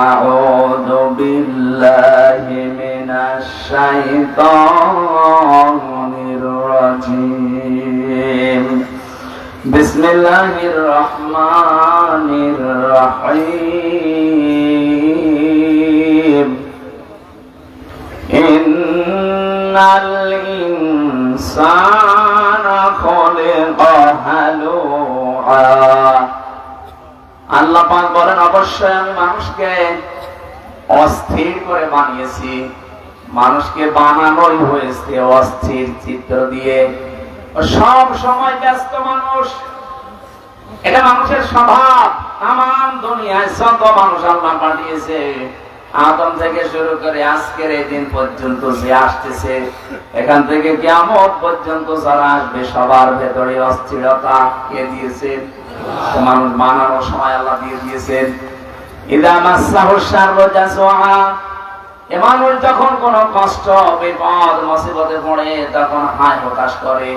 আউযু বিল্লাহি মিনাশ শাইতানির রাজীম। বিসমিল্লাহির রহমানির রহিম। ইন্নাল ইনসানা খুলিকা হালুআ। আল্লাহ পাক বলেন, অবশ্যই আমি মানুষকে অস্থির করে বানিয়েছি। মানুষকে বানানোই হয়েছে অস্থির চিত্র দিয়ে, সব সময় ব্যস্ত মানুষ, এটা মানুষের স্বভাব। তামাম দুনিয়ায় যত মানুষ আল্লাহ পাঠিয়েছে, আদম থেকে শুরু করে আজকের এই দিন পর্যন্ত যে আসতেছে, এখান থেকে কিয়ামত পর্যন্ত যারা আসবে, সবার ভেতরে অস্থিরতা কে দিয়েছেন? মানুষ বানানোর সময় আল্লাহ দিয়ে দিয়েছেন। ইদা মাসসাহু শাররু জাযুআ, এ মানুষ যখন কোনো কষ্ট বিপদ মুসিবতে পড়ে তখন হায় হতাশ করে,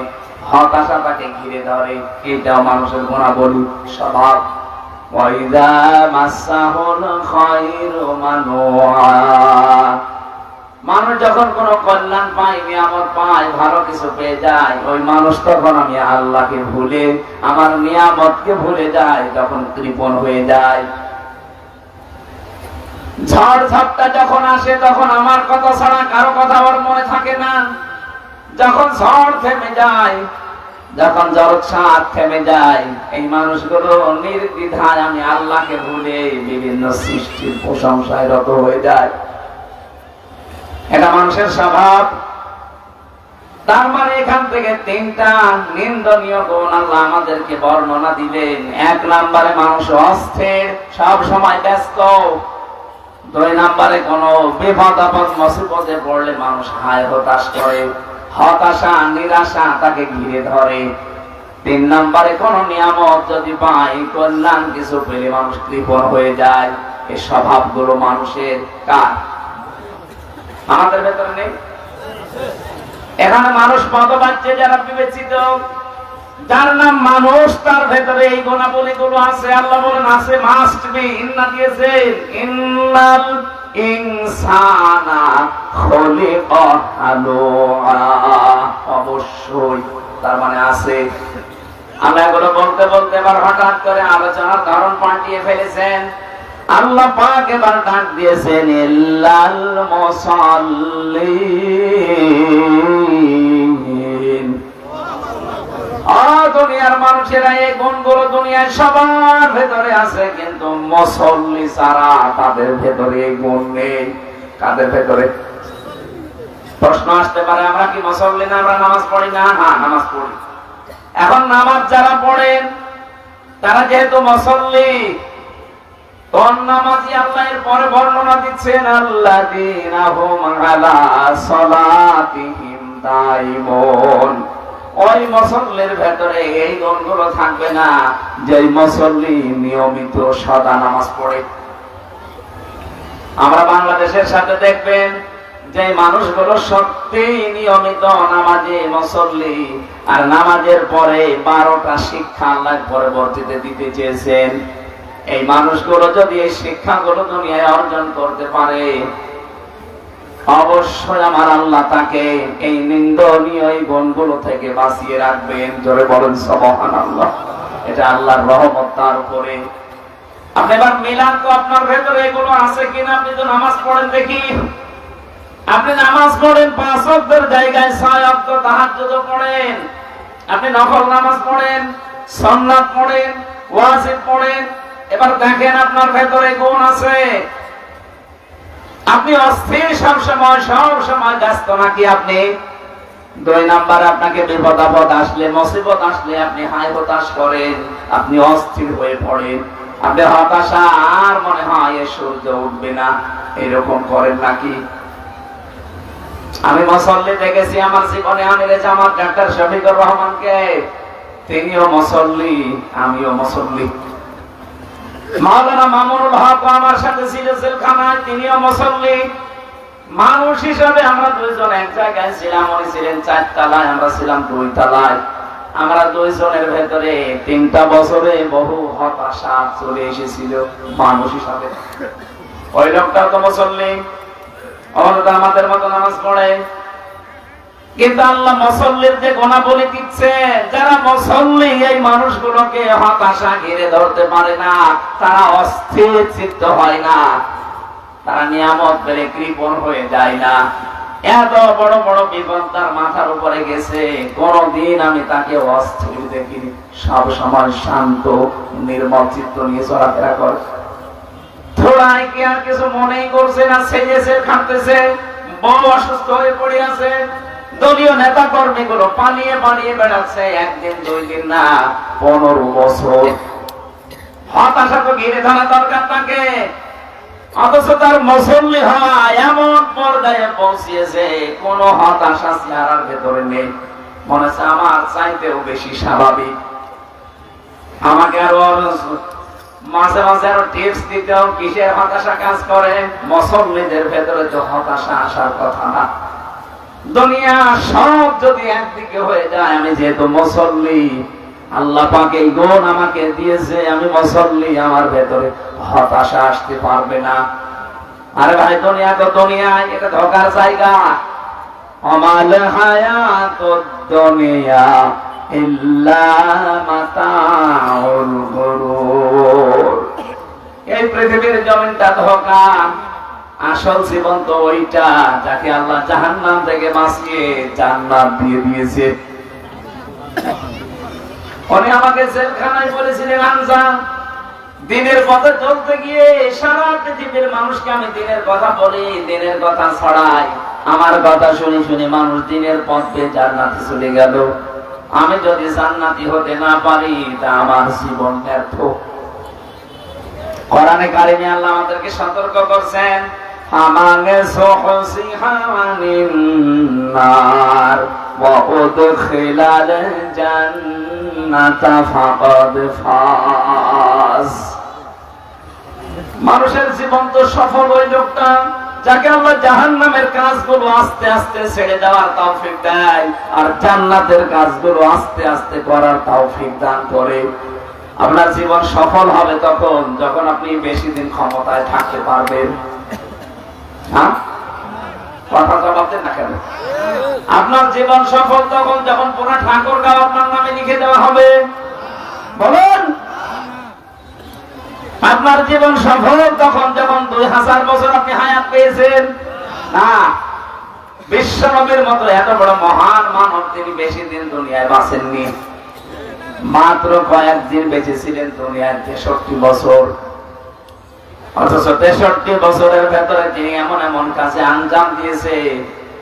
হতাশা তাকে ঘিরে ধরে। এটাও মানুষের গুণাবলী, স্বভাব। ওয়াইদা মাসাহুল খায়রু মানুআ, মানুষ যখন কোনো কল্যাণ পায়, নিয়ামত পায়, ভালো কিছু পেয়ে যায়, ওই মানুষ তখন আমি আল্লাহকে ভুলে আমার নিয়ামতকে ভুলে যায়, তখন কৃপণ হয়ে যায়। ঝড় ঝাপটা যখন আসে তখন আমার কথা ছাড়া কারো কথা ওর মনে থাকে না। যখন ঝড় থেমে যায়, যখন জলোচ্ছ্বাস থেমে যায়, এই মানুষগুলো নির্দ্বিধায় আমি আল্লাহকে ভুলে বিভিন্ন সৃষ্টির প্রশংসায় রত হয়ে যায়। এটা মানুষের স্বভাব। তার মানে এখান থেকে তিনটা নিন্দনীয় গুণ আল্লাহ আমাদেরকে বর্ণনা দিলেন। এক নম্বরে মানুষ অস্থির, সব সময় ব্যস্ত। দুই নম্বরে কোন বিপদ আপদ মুসিবতে পড়লে মানুষ হায় হতাশ করে, হতাশা নিরাশা তাকে ঘিরে ধরে। তিন নম্বরে কোন নিয়ামত যদি পায়, কল্যাণ কিছু পেলে মানুষ কৃপণ হয়ে যায়। এই স্বভাবগুলো মানুষের কার? আমাদের ভেতরে নেই? এখানে মানুষ পদবাচ্য যারা বিবেচিত, যার নাম মানুষ, তার ভেতরে এই গুণাবলী গুলো আছে। আল্লাহ বলেন আছে, মাস্ট বি। ইন্না দিয়েছেন, ইন্নাল ইনসানা খুলিকা হালুআ, অবশ্যই। তার মানে আছে। আমরা এগুলো বলতে বলতে এবার হঠাৎ করে আলোচনার ধরন পাল্টিয়ে ফেলেছেন। আল্লাহ পাক এবার ডাক দিয়েছেন, ইল্লাল মুসাল্লিন। দুনিয়ার মানুষেরা এই গুণগুলো দুনিয়ায় সবার ভেতরে আছে, কিন্তু মুসল্লি ছাড়া তাদের ভেতরে এই গুণ নেই। কাদের ভেতরে? প্রশ্ন আসতে পারে, আমরা কি মুসল্লি না? আমরা নামাজ পড়ি না? হ্যাঁ, নামাজ পড়ি। এখন নামাজ যারা পড়েন তারা যেহেতু মুসল্লি, কোন নামাজি আল্লাহ এর পরে বর্ণনা দিচ্ছেন, আল্লাযীনা হুম আলা সালাতিহিম দাইমুন। ওই মুসল্লির ভেতরে এই গুণগুলো থাকবে না যে মুসল্লি নিয়মিত সদা নামাজ পড়ে। আমরা বাংলাদেশের সাথে দেখবেন যে মানুষগুলো সত্যি নিয়মিত নামাজে মুসল্লি, আর নামাজের পরে 12টা শিক্ষা আল্লাহ পরবর্তীতে দিতে চেয়েছেন। এই মানুষগুলো যদি এই শিক্ষাগুলো দুনিয়ায় অর্জন করতে পারে, অবশ্যই আমার আল্লাহ তাকে এই নিন্দনীয় এই গুণগুলো থেকে বাঁচিয়ে রাখবেন। জোরে বলেন সুবহানাল্লাহ। এটা আল্লাহর রহমত তার উপরে। আপনি এবার মিলান তো, আপনার ভেতরে এগুলো আছে কিনা? আপনি তো নামাজ পড়েন দেখি, আপনি নামাজ পড়েন 5 ওয়াক্তের জায়গায় 6 ওয়াক্ত তাহাজ্জুদ পড়েন, আপনি নফল নামাজ পড়েন, সুন্নাত পড়েন, ওয়াজিব পড়েন। এবার দেখেন আপনার ভেতরে গুণ আছে। আপনি অস্থির সব সময় ব্যস্ত নাকি আপনি? 2 নাম্বার, আপনাকে বিপদ আপদ আসলে, মুসিবত আসলে আপনি হায় হতাশ করেন, আপনি অস্থির হয়ে পড়েন, আপনি হতাশা, আর মনে হয় এ সূর্য উঠবে না, এরকম করেন নাকি? আমি মুসল্লি দেখেছি আমার জীবনে, আমিরে জামাত ডাক্তার শফিকুর রহমানকে। তিনিও মুসল্লি, আমিও মুসল্লি। মাওলানা মামুনুল হক আমার সাথে ছিল জেলখানায়, তিনিও মুসল্লি। মানুষ হিসাবে আমরা দুইজন এক জায়গায় ছিলাম, উনি ছিলেন 4 তলায়, আমরা ছিলাম 2 তলায়। আমরা দুইজনের ভেতরে 3টা বছরে বহু হতাশা চলে এসেছিল মানুষ হিসাবে। ওই লোকটাও তো মুসল্লি, আমাদের মতো নামাজ পড়ে, কিন্তু আল্লাহ মুসল্লির যে গুণাবলী দিচ্ছে, যারা মুসল্লি এই মানুষগুলোকে হতাশা ঘিরে ধরতে পারে না, তারা অস্থির চিত্ত হয় না, তারা নিয়ামত পেলে কৃপণ হয়ে যায় না। এত বড় বড় বিপদ তার মাথার উপরে গেছে, কোনদিন আমি তাকে অস্থির দেখিনি। সব সময় শান্ত নির্মল চিত্ত নিয়ে চলাফেরা করে। থোড়াই কি আর কিছু মনেই করছে না, সেজেছে, খাটতেছে, বড় অসুস্থ হয়ে পড়ে আছে। দলীয় নেতা কর্মী গুলো পালিয়ে পালিয়ে বেড়াচ্ছে, 1 দিন 2 দিন না, 15 বছর। হতাশা তো ঘিরে ধরা দরকার তাকে, অথচ তার মুসল্লি হওয়া এমন পর্যায়ে পৌঁছিয়েছে, কোন হতাশা চেহারার ভেতরে নেই। মনে হচ্ছে আমার চাইতেও বেশি স্বাভাবিক, আমাকে আরো মাঝে মাঝে আরো টিপস দিতেও কিসের হতাশা কাজ করে? মুসল্লিদের ভেতরে তো হতাশা আসার কথা না। দুনিয়া সব যদি একদিকে হয়ে যায়, আমি যেহেতু মুসল্লি, আল্লাহ পাক এই গুণ আমাকে দিয়েছে, আমি মুসল্লি, আমার ভেতরে হতাশা আসতে পারবে না। আরে ভাই, দুনিয়া তো দুনিয়া, এটা ধোকার জায়গা। আমাল হায়াতুদ দুনিয়া ইল্লা মাতাউল গুরুর। এই পৃথিবীর জমিনটা ধোকা, আসল জীবন তো ওইটা যাকে আল্লাহ জাহান্নাম থেকে বাঁচিয়ে জান্নাত দিয়ে দিয়েছে। উনি আমাকে জেলখানায় বলেছিলেন, আনজান, দিনের পথে চলতে গিয়ে সারা পৃথিবীর মানুষকে আমি দিনের কথা বলি, দিনের কথা ছড়াই, আমার কথা শুনে শুনে মানুষ দিনের পথ পেয়ে জান্নাতে চলে গেল। আমি যদি জান্নাতি হতে না পারি, তা আমার জীবন ব্যর্থ। কোরআনে কারিমে আল্লাহ আমাদেরকে সতর্ক করছেন, আমানে সুহসিহানিন নার ওয়া উদখিলাল জান্নাতা ফাকাদ ফাজ। মানুষের জীবন তো সফল ওই লোকটা যাকে আল্লাহ জাহান্নামের কাজগুলো আস্তে আস্তে ছেড়ে দেওয়ার তৌফিক দেয়, আর জান্নাতের কাজগুলো আস্তে আস্তে করার তৌফিক দান করে। আপনার জীবন সফল হবে তখন যখন আপনি বেশি দিন ক্ষমতায় থাকতে পারবেন। হ্যাঁ, কথা জবাব দেন না কেন? আপনার জীবন সফল তখন যখন পুরো ঠাকুরগাঁও আপনার নামে লিখে দেওয়া হবে। বলুন, আপনার জীবন সফল তখন যখন 2000 বছর আপনি হায়াত পেয়েছেন। না, বিশ্বনবীর মতো এত বড় মহান মানব, তিনি বেশি দিন দুনিয়ায় বাঁচেননি, মাত্র কয়েকদিন বেঁচে ছিলেন দুনিয়ায় 63 বছর। অথচ 63 বছরের ভেতরে তিনি এমন এমন কাজে আঞ্জাম দিয়েছে,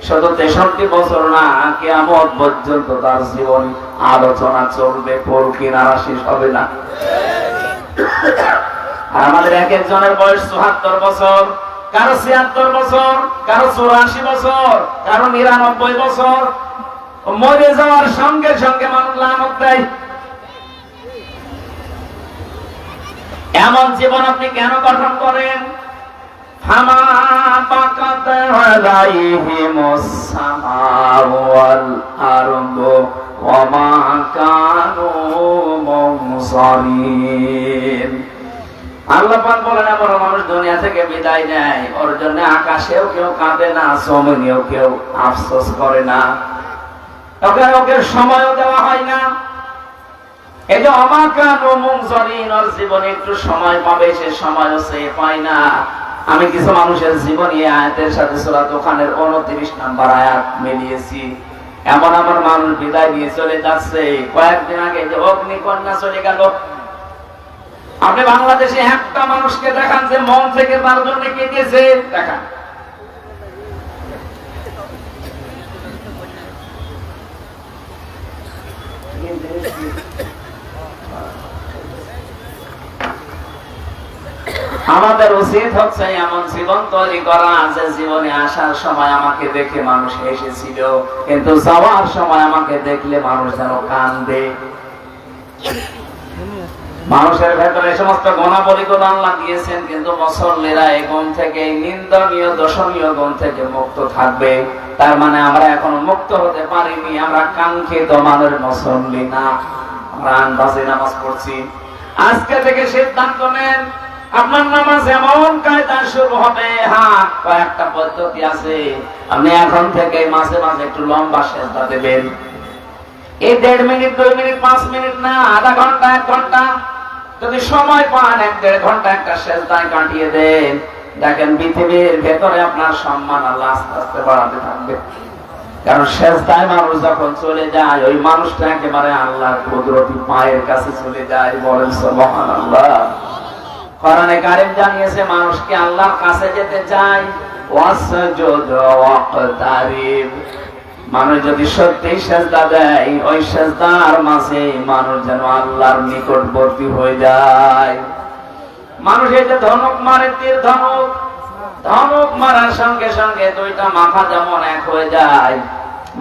শুধু 63 বছর না, কিয়ামত পর্যন্ত তার জীবন আলোচনা চলবে, ফুল কিনারা শেষ হবে না। আর আমাদের এক একজনের বয়স 74 বছর, কারো 76 বছর, কারো 84 বছর, কারো 99 বছর। মরে যাওয়ার সঙ্গে সঙ্গে মানুষ লানত দেয়। এমন জীবন আপনি কেন গঠন করেন? ফামা বাকাত আলাইহিমুস সামাউ ওয়াল আরদু ওয়া মা কানু মুনসারিন। আল্লাহ পাক বলেন, এমন মানুষ দুনিয়া থেকে বিদায় নেয়, ওর জন্য আকাশেও কেউ কাঁদে না, জমিনেও কেউ আফসোস করে না, ওকে সময়ও দেওয়া হয় না। এই যে অমাকান ও মুনজারিন, ওর জীবনে একটু সময় পাবে, সে সময়ও সে পায় না। আমি কিছু মানুষের জীবন এই আয়াতের সাথে সূরা দোকানের 29 নম্বর আয়াত মিলিয়েছি। এমন আমার মানুষ বিদায় নিয়ে চলে যাচ্ছে। কয়েকদিন আগে যে অগ্নিকন্যা চলে গেল, আপনি বাংলাদেশে একটা মানুষকে দেখান যে মন থেকে তার জন্য কেঁদেছে, দেখান। আমাদের উচিত হচ্ছে এমন জীবন তৈরি করা যে জীবনে আসার সময় আমাকে দেখে মানুষ এসেছিল, কিন্তু যাওয়ার সময় আমাকে দেখলে মানুষ যেন কান্দে। মানুষের ভেতরে সমস্ত গুণাবলী গুলো আল্লাহ দিয়েছেন, কিন্তু মুসল্লিরা এই গুণ থেকে, নিন্দনীয় দর্শনীয় গুণ থেকে মুক্ত থাকবে। তার মানে আমরা এখনো মুক্ত হতে পারিনি, আমরা কাঙ্ক্ষিত মানের মুসল্লি না, আমরা আন্দাজে নামাজ পড়ছি। আজকে থেকে সিদ্ধান্ত নেন, আপনার নামাজ এমন কায়দা শুরু হবে। হ্যাঁ, কয়েকটা পদ্ধতি আছে, আপনি এখন থেকে মাঝে মাঝে একটু লম্বা সেজদা দেবেন। এই 1.5 মিনিট, 2 মিনিট, 5 মিনিট না, আধা ঘন্টা, 1 ঘন্টা যদি সময় পান, 1-1.5 ঘন্টা একটা সেজদায় কাটিয়ে দেন, দেখেন পৃথিবীর ভেতরে আপনার সম্মান আল্লাহ আস্তে আস্তে বাড়াতে থাকবে। কারণ সেজদায় মানুষ যখন চলে যায়, ওই মানুষটা একেবারে আল্লাহর কুদরতি পায়ের কাছে চলে যায়। বলেন সুবহানাল্লাহ। কোরআনে কারীম জানিয়েছে, মানুষকে আল্লাহর কাছে যেতে চায়, ওয়াসজুদ ওয়াকতারিব। মানুষ যদি সত্যি সেজদা দেয়, ওই সেজদার মাঝে মানুষ যেন আল্লাহর নিকটবর্তী হয়ে যায়। মানুষ এই যে ধনুক মারে, তীর ধনুক, ধনুক মারার সঙ্গে সঙ্গে দুইটা মাথা যেমন এক হয়ে যায়,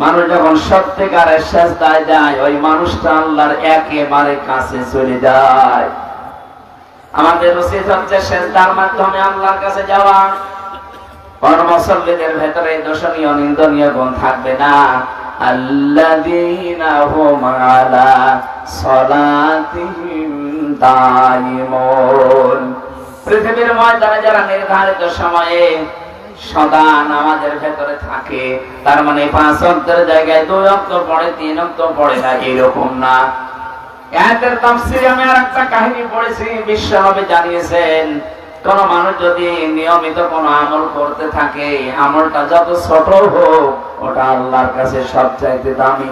মানুষ যখন সত্যিকারের সেজদায় যায়, ওই মানুষটা আল্লাহর একেবারে কাছে চলে যায়। আমাদের উচিত হচ্ছে সেজদার মাধ্যমে আল্লাহর কাছে যাওয়া। কোন মুসল্লিদের ভেতরে দোষণীয় নিন্দনীয় গুণ থাকবে না। আল্লাযীনা হুম আলা সালাতিহিম দায়িমুন। পৃথিবীর ময়দানে যারা নির্ধারিত সময়ে সদা নামাজের ভেতরে থাকে, তার মানে 5 ওয়াক্তের জায়গায় 2 ওয়াক্ত পড়ে, 3 ওয়াক্ত পড়ে না, এরকম না। আয়াতের তাফসীরে আমি আরেকটা কাহিনী পড়েছি। বিশ্বনবী জানিয়েছেন, কোন মানুষ যদি নিয়মিত কোন আমল করতে থাকে, আমলটা যত ছোট হোক, ওটা আল্লাহর কাছে সবচাইতে দামি।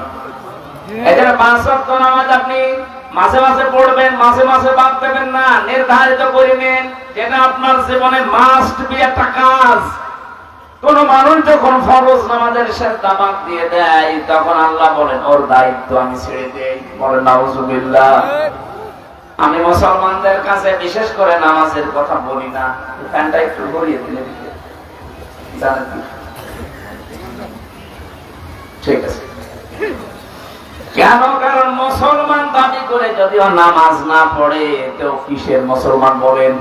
এখানে 5 ওয়াক্ত নামাজ আপনি মাঝে মাঝে পড়বেন, মাঝে মাঝে বাদ দেবেন না, নির্ধারিত করে নিন, যেটা আপনার জীবনে মাস্ট বি একটা কাজ। কোন মানুষ যখন ফরজ নামাজের সেজদা বাদ দিয়ে দেয়, তখন আল্লাহ বলেন ওর দায়িত্ব আমি ছেড়ে দেই। বলেন নাউজুবিল্লাহ। আমি মুসলমানদের কাছে বিশেষ করে নামাজের কথা বলি না। ফ্যানটা একটু ঘুরিয়ে দিলে জানেন, ঠিক আছে? কেন? কারণ মুসলমান দাবি করে যদিও নামাজ না পড়ে, কেউ কিসের মুসলমান বলেন?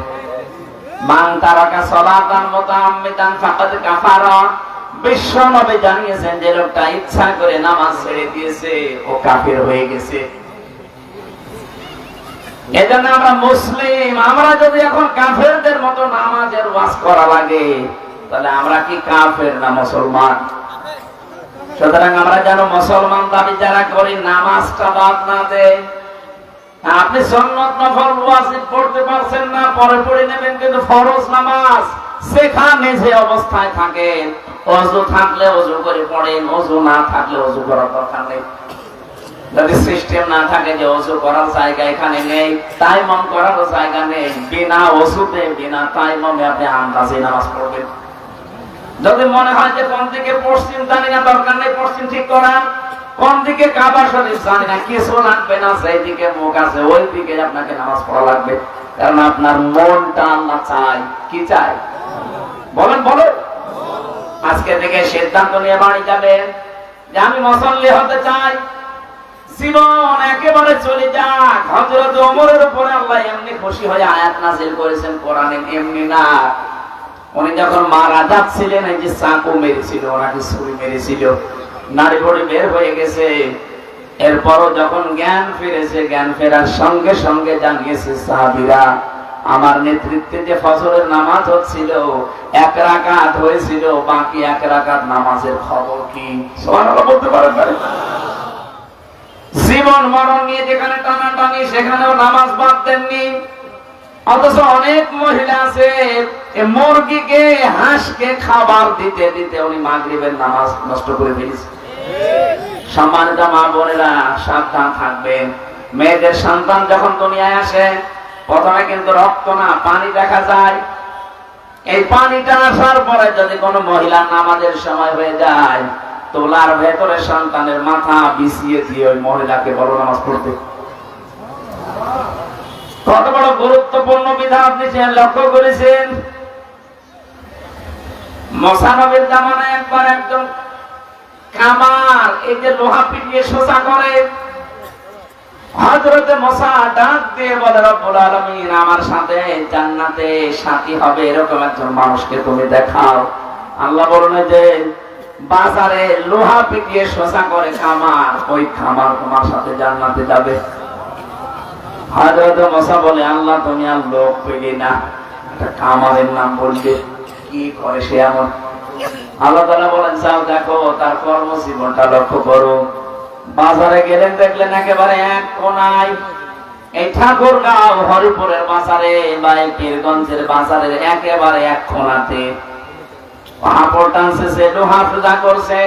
মান তারাকা সালাতান মুতাআম্মিদান ফাকাদ কাফারা। বিশ্বনবী জানিয়েছেন, যে লোকটা ইচ্ছা করে নামাজ ছেড়ে দিয়েছে, ও কাফের হয়ে গেছে। এজন্য আমরা মুসলিম, আমরা যদি এখন কাফেরদের মতো নামাজের ওয়াজ করা লাগে, তাহলে আমরা কি কাফের না মুসলমান? সুতরাং আমরা যেন মুসলমান দাবি যারা করি, নামাজটা বাদ না দেয়। আপনি সুন্নাত নফল ওয়াজিব পড়তে পারছেন না, পরে পড়ে নেবেন, কিন্তু ফরজ নামাজ সেখানে যে অবস্থায় থাকেন, ওযু থাকলে ওযু করে পড়েন, ওযু না থাকলে ওযু করার দরকার নেই। যদি সিস্টেম না থাকে যে ওযু করার জায়গা এখানে নেই, তায়াম্মুম করার জায়গা নেই, বিনা ওযুতে বিনা তায়াম্মুমে আপনি আন্দাজে নামাজ পড়বেন। যদি মনে হয় যে কোন দিকে পশ্চিম জানি না, দরকার নেই, পশ্চিম ঠিক করান। কোন দিকে কাবা শরীফ জানি না, কিছু লাগবে না, সেই দিকে মুখ আছে ওই দিকে আপনাকে নামাজ পড়া লাগবে। কারণ আপনার মনটা আল্লাহ চাই। কি চাই? বলেন বলেন। আজকে থেকে সিদ্ধান্ত নিয়ে বাড়ি যাবেন যে আমি মুসল্লি হতে চাই। জীবন একেবারে চলে যাক। হযরত ওমরের উপরে আল্লাহ এমনি খুশি হয়ে আয়াত নাযিল করেছেন কোরআনে, এমনি না। উনি যখন মারা যাচ্ছিলেন, এই যে চাকু মেরেছিল, ওনাকে ছুরি মেরেছিল, নাড়ি ভুঁড়ি বের হয়ে গেছে। এরপরও যখন জ্ঞান ফিরেছে, জ্ঞান ফেরার সঙ্গে সঙ্গে জানিয়েছে সাহাবীরা, আমার নেতৃত্বে যে ফজরের নামাজ হচ্ছিল, 1 রাকাত হয়েছিল, বাকি 1 রাকাত নামাজের খবর কি? সুবহানাল্লাহ বলতে পারেন না? জীবন মরণ নিয়ে যেখানে টানাটানি, সেখানেও নামাজ বাদ দেননি। অথচ অনেক মহিলা আছে, মুরগিকে হাঁসকে খাবার দিতে দিতে উনি মাগরিবের নামাজ নষ্ট করে ফেলেছে। সম্মানিত মা বোনেরা, সাবধান থাকবেন। মেয়েদের সন্তান যখন দুনিয়ায় আসে, প্রথমে কিন্তু রক্ত না, পানি দেখা যায়। এই পানিটা আসার পরে যদি কোনো মহিলা নামাজের সময় হয়ে যায়, তোলার ভেতরে সন্তানের মাথা বিছিয়ে দিয়ে ওই মহিলাকে বড় নামাজ পড়তে। কত বড় গুরুত্বপূর্ণ বিধান আপনি লক্ষ্য করেছেন? মুসা নবীর জামানায় একবার একদম কামার, এই যে লোহা পিটিয়ে সোজা করে, হযরতে মুসা ডাক দিয়ে বলে, রব্বুল আলামিন, আমার সাথে জান্নাতে সাথী হবে এরকম একজন মানুষকে তুমি দেখাও। আল্লাহ বলেন যে বাজারে লোহা পিটিয়ে সোজা করে খামার, ওই খামার তোমার সাথে জান্নাতে যাবে। হযরত মুসা বলে, আল্লাহ তুমি আর লোক পেলে না, একটা খামারের নাম বললে, কি করে সে এমন? আল্লাহ তাআলা বলেন, যাও দেখো তার কর্মজীবনটা লক্ষ্য করো। বাজারে গেলেন, দেখলেন একেবারে এক কোনায়, এই ঠাকুরগাঁও হরিপুরের বাজারে বা এই পীরগঞ্জের বাজারের একেবারে এক কোনাতে পাহাড় টানছে, সে লোহা পূজা করছে,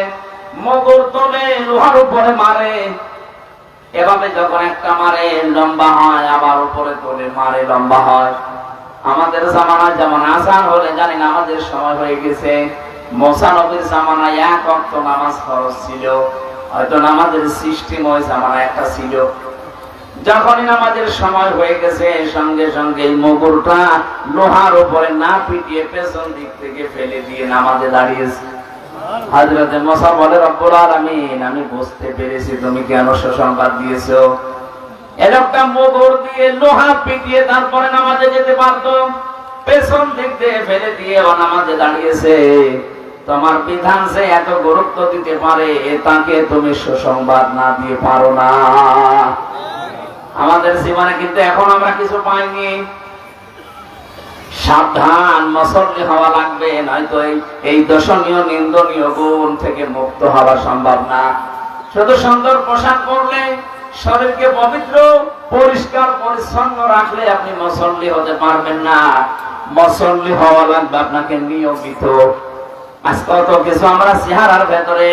মগর তোলে লোহার উপরে মারে। এভাবে যখন একটা মারে লম্বা হয়, আবার উপরে তোলে মারে লম্বা হয়। আমাদের জামানায় যেমন আযান হলে জানি না আমাদের সময় হয়ে গেছে, মুসা নবীর জামানায় 1 ওয়াক্ত নামাজ ফরজ ছিল। হয়তো নামাজের সিস্টেম ওই জামানায় একটা ছিল। যখনই নামাজের সময় হয়ে গেছে, সঙ্গে সঙ্গে মুগুরটা লোহার উপরে না পিটিয়ে পেছন দিক থেকে ফেলে দিয়ে নামাজে দাঁড়িয়েছে। হযরতে মুসা বলে, রব্বুল আলামিন, আমি বুঝতে পেরেছি তুমি কেন সুসংবাদ দিয়েছো। এরকম মোগর দিয়ে লোহা পিটিয়ে তারপরে নামাজে যেতে পারতো, পেছন দিক দিয়ে ফেলে দিয়ে ও নামাজে দাঁড়িয়েছে। তোমার বিধান সে এত গুরুত্ব দিতে পারে, তাকে তুমি সুসংবাদ না দিয়ে পারো না। আমাদের জীবনে কিন্তু এখন আমরা কিছু পাইনি। সাবধান, মুসল্লি হওয়া লাগবে, নয়তো এই দর্শনীয় নিন্দনীয় গুণ থেকে মুক্ত হওয়া সম্ভব না। শুধু সুন্দর পোশাক পরলে, শরীরকে পবিত্র পরিষ্কার পরিচ্ছন্ন রাখলে আপনি মুসল্লি হতে পারবেন না। মুসল্লি হওয়া লাগবে আপনাকে নিয়মিত। আজ কত কিছু আমরা চেহারার ভেতরে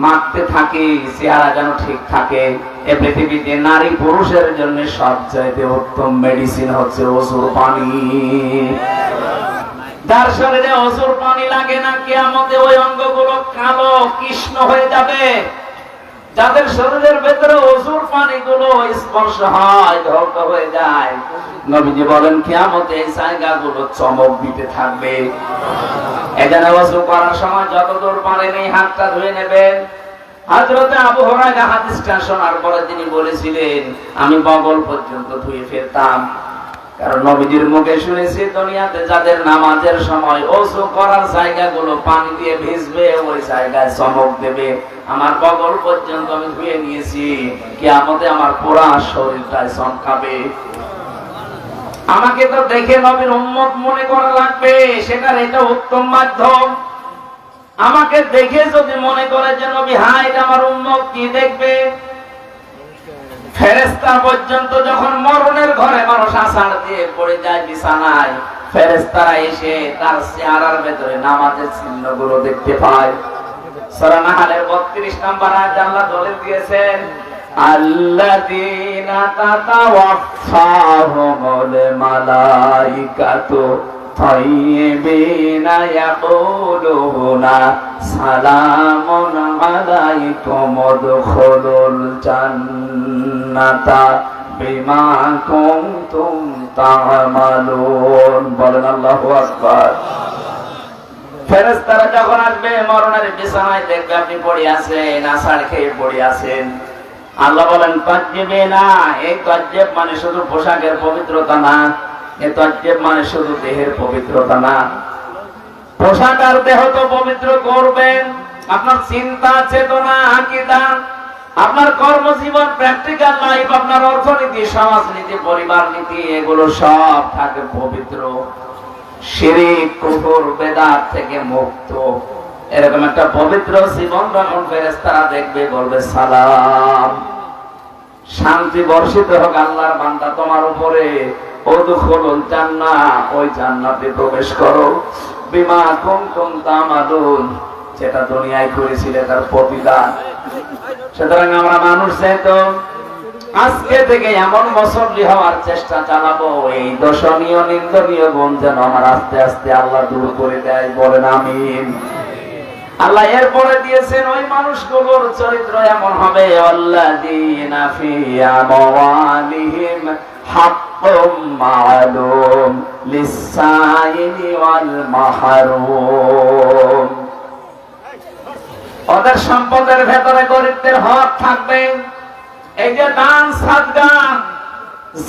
মাখতে থাকি, চেহারা যেন ঠিক থাকে। এ পৃথিবীতে নারী পুরুষের জন্য সবচাইতে উত্তম মেডিসিন হচ্ছে অজুর পানি। যার শরীরে অজুর পানি লাগে না, কিয়ামতে ওই অঙ্গগুলো কালো কৃষ্ণ হয়ে যাবে। যাদের শরীরের ভেতরে অজুর পানিগুলো স্পর্শ হয়, ধৌত হয়ে যায়, নবীজি বলেন কিয়ামতে এই জায়গাগুলো চমক দিতে থাকবে। এখানে ওযু করার সময় যতদূর পানি নেই হাতটা ধুয়ে নেবেন। হযরত আবু হুরায়রা হাদিসটা শোনার পরে তিনি বলেছিলেন, আমি বগল পর্যন্ত ধুয়ে ফেলতাম। কারণ নবীজির মুখে শুনেছি, দুনিয়াতে যাদের নামাজের সময় ওযু করার জায়গাগুলো পানি দিয়ে ভিজবে, ওই জায়গায় চমক দেবে। আমার বগল পর্যন্ত আমি ধুয়ে নিয়েছি, কিয়ামতে আমার পুরা শরীরটাই চমকাবে। আমাকে তো দেখে নবীর উম্মত মনে করা লাগবে, সেটার এটা উত্তম মাধ্যম। আমাকে দেখে যদি মনে করে যে নবী হ্যাঁ এটা আমার উম্মত, কি দেখবে? ফেরেশতা পর্যন্ত যখন মরণের ঘরে মানুষ আছাড় দিয়ে পড়ে যায় বিছানায়, ফেরেশতারা এসে তার চেহারার ভেতরে নামাজের চিহ্নগুলো দেখতে পায়। সূরা নাহলের 32 নম্বর আয়াতে আল্লাহ দলিল দিয়েছেন, আল্লাযীনা তাতাওয়াফাহুমুল মালাইকাতু তাইয়্যিবিনা ইয়াকুলুনা সালামুন আলাইকুম উদখুলুল জান্নাতা বিমা কুনতুম তা'মালুন। বলেন আল্লাহু আকবার। ফেরেশতারা যখন আসবে মরণের বিছানায়, দেখবে আপনি পড়ে আছেন, আছাড় খেয়ে পড়ে আছেন। আল্লাহ বলেন তাজ্জিবিনা, এই তাজ্জিব মানে শুধু পোশাকের পবিত্রতা না, এই তাজ্জিব মানে শুধু দেহের পবিত্রতা না। পোশাক আর দেহ তো পবিত্র করবেন, আপনার চিন্তা চেতনা আকীদা, আপনার কর্মজীবন, প্র্যাকটিক্যাল লাইফ, আপনার অর্থনীতি, সমাজনীতি, পরিবার নীতি, এগুলো সব থাকে পবিত্র, শিরক কুফর বেদাত থেকে মুক্ত। এরকম একটা পবিত্র জীবন যখন ফেরেশতারা দেখবে, বলবে সালাম, শান্তি বর্ষিত হোক আল্লাহর বান্দা তোমার উপরে, উদখুলুল জান্নাহ, ওই জান্নাতে প্রবেশ করো, বিমা কুনতুম তা'মালুন, যেটা দুনিয়ায় করেছিলে তার প্রতিদান। সুতরাং আমরা মানুষ যেহেতু আজকে থেকে এমন মুসল্লি হওয়ার চেষ্টা চালাবো, এই দর্শনীয় নিন্দনীয় গুণ যেন আমার আস্তে আস্তে আল্লাহ দূর করে দেয়। বলেন আমিন। আল্লাহ এরপরে দিয়েছেন ওই মানুষগুলোর চরিত্র এমন হবে, আল্লাযীনা ফী আমওয়ালিহিম হাক্কুম মা'লুম লিস-সাইলি ওয়াল মাহরুম। ওদের সম্পদের ভেতরে গরিবদের হক থাকবে। এই যে দান, সাদকা,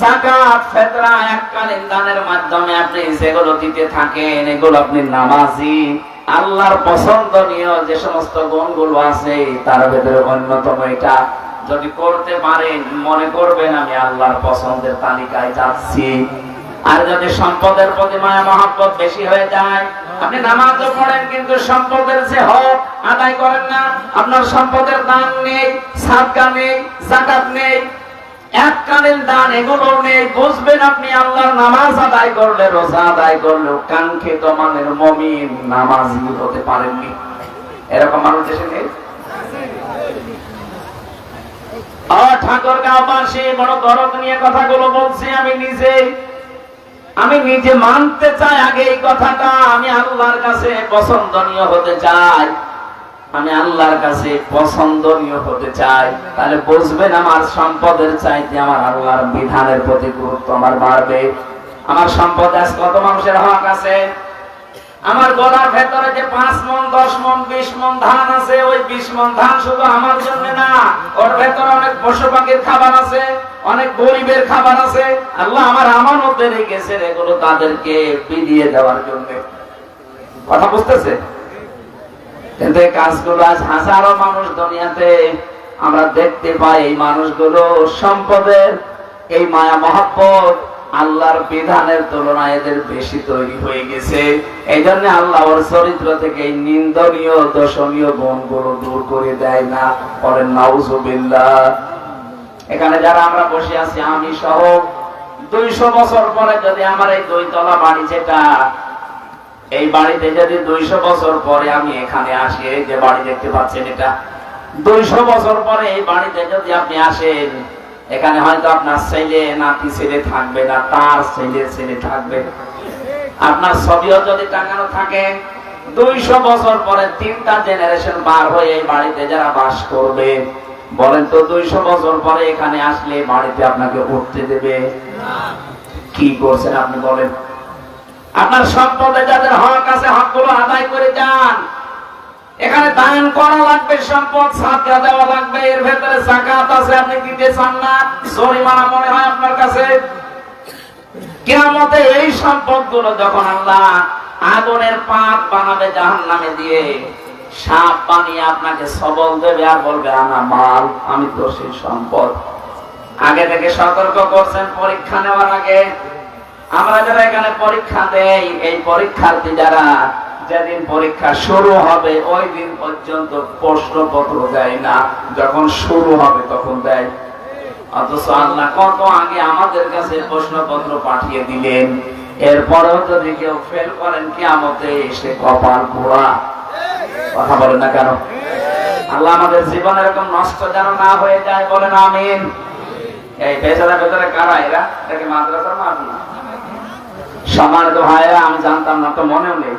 যাকাত, ফিতরা, এককালীন দানের মাধ্যমে আপনি যেগুলো দিতে থাকেন, এগুলো আপনি নামাজি, আল্লাহর পছন্দনীয় যে সমস্ত গুণগুলো আছে তার ভেতরে অন্যতম এটা। যদি করতে পারেন, মনে করবেন আমি আল্লাহর পছন্দের তালিকায় যাচ্ছি। আর যদি সম্পদের প্রতি মায়া মহব্বত বেশি হয়ে যায়, আপনি নামাজও পড়েন কিন্তু সম্পদের যে হক আদায় করেন না, আপনার সম্পদের দান নেই, সাদকা নেই, যাকাত নেই, এককালীন দান এগুলো নেই, বুঝবেন আপনি আল্লাহর নামাজ আদায় করলে, রোজা আদায় করলে কাঙ্ক্ষিত মানের মুমিন নামাজি হতে পারেননি। এরকম মানুষ দেশে নেই। ঠাকুরগাঁওবাসী বড় দরদ নিয়ে কথাগুলো বলছি। আমি নিজে মানতে চাই আগে এই কথাটা, আমি আল্লাহর কাছে পছন্দনীয় হতে চাই, আমি আল্লাহর কাছে পছন্দনীয় হতে চাই। তাহলে বুঝবেন আমার সম্পদের চাইতে আমার আল্লাহর বিধানের প্রতি গুরুত্ব আমার বাড়বে। আমার সম্পদ আজ কত মানুষের হক আছে, আমার গলার ভেতরে যে 5 মণ 10 মণ 20 মণ ধান আছে, ওই 20 মণ ধান শুধু আমার জন্য না, ওর ভেতরে অনেক পশু পাখির খাবার আছে, অনেক গরিবের খাবার আছে। আল্লাহ আমার আমানতে রেখেছে, এগুলো তাদেরকে বিলিয়ে দেওয়ার জন্য। কথা বুঝতেছে? কিন্তু এই কাজগুলো আজ হাজারো মানুষ দুনিয়াতে আমরা দেখতে পাই। এই মানুষগুলো সম্পদের এই মায়া মহব্বত আল্লাহর বিধানের তুলনায় এদের বেশি তৈরি হয়ে গেছে। এই জন্য আল্লাহ ওর চরিত্র থেকে এই নিন্দনীয় দোষণীয় গুণগুলো দূর করে দেয় না। বলেন নাউজুবিল্লাহ। এখানে যারা আমরা বসে আছি, আমি সহ 200 বছর পরে যদি আমার এই 2 তলা বাড়ি, যেটা এই বাড়িতে যদি 200 বছর পরে আমি এখানে আসি, এই যে বাড়ি দেখতে পাচ্ছেন, এটা 200 বছর পরে এই বাড়িতে যদি আপনি আসেন, এখানে হয়তো আপনার ছেলে নাতি ছেলে থাকবে না, তার ছেলে ছেলে থাকবে। আপনার ছবিও যদি টাঙানো থাকে, 200 বছর পরে 3টা জেনারেশন পার হয়ে এই বাড়িতে যারা বাস করবে, বলেন তো 200 বছর পরে এখানে আসলে বাড়িতে আপনাকে উঠতে দেবে? কি করছেন আপনি বলেন? আপনার সম্পদে যাদের হক আছে, হকগুলো আদায় করে যান। এখানে দান করা লাগবে, সম্পদ সাদকা দেওয়া লাগবে, এর ভেতরে যাকাত আছে, আপনি দিতে চান না, জরিমানা মনে হয় আপনার কাছে। কিয়ামতে এই সম্পদগুলো যখন আল্লাহ আগুনের পাত বানাবে জাহান্নামে দিয়ে, সাপ বানিয়ে আপনাকে সবল দেবে আর বলবে আনা মাল, আমি তো সেই সম্পদ। আগে থেকে সতর্ক করছেন পরীক্ষা নেওয়ার আগে। আমরা যারা এখানে পরীক্ষা দেই, এই পরীক্ষার্থী যারা, যেদিন পরীক্ষা শুরু হবে ওই দিন পর্যন্ত প্রশ্নপত্র দেয় না, যখন শুরু হবে তখন দেয়। অথচ আল্লাহ কত আগে আমাদের কাছে প্রশ্নপত্র পাঠিয়ে দিলেন। এরপরেও যদি কেউ ফেল করেন, কিয়ামতে এসে কপাল পোড়া। কথা বলেন না কেন? আল্লাহ আমাদের জীবন এরকম নষ্ট যেন না হয়ে যায়, বলেন আমিন। এই বেচারার ভেতরে কারা এরা? এটাকে মাদ্রাসার মাঠ না। সম্মানিত ভাইরা, আমি জানতাম না, তো মনেও নেই।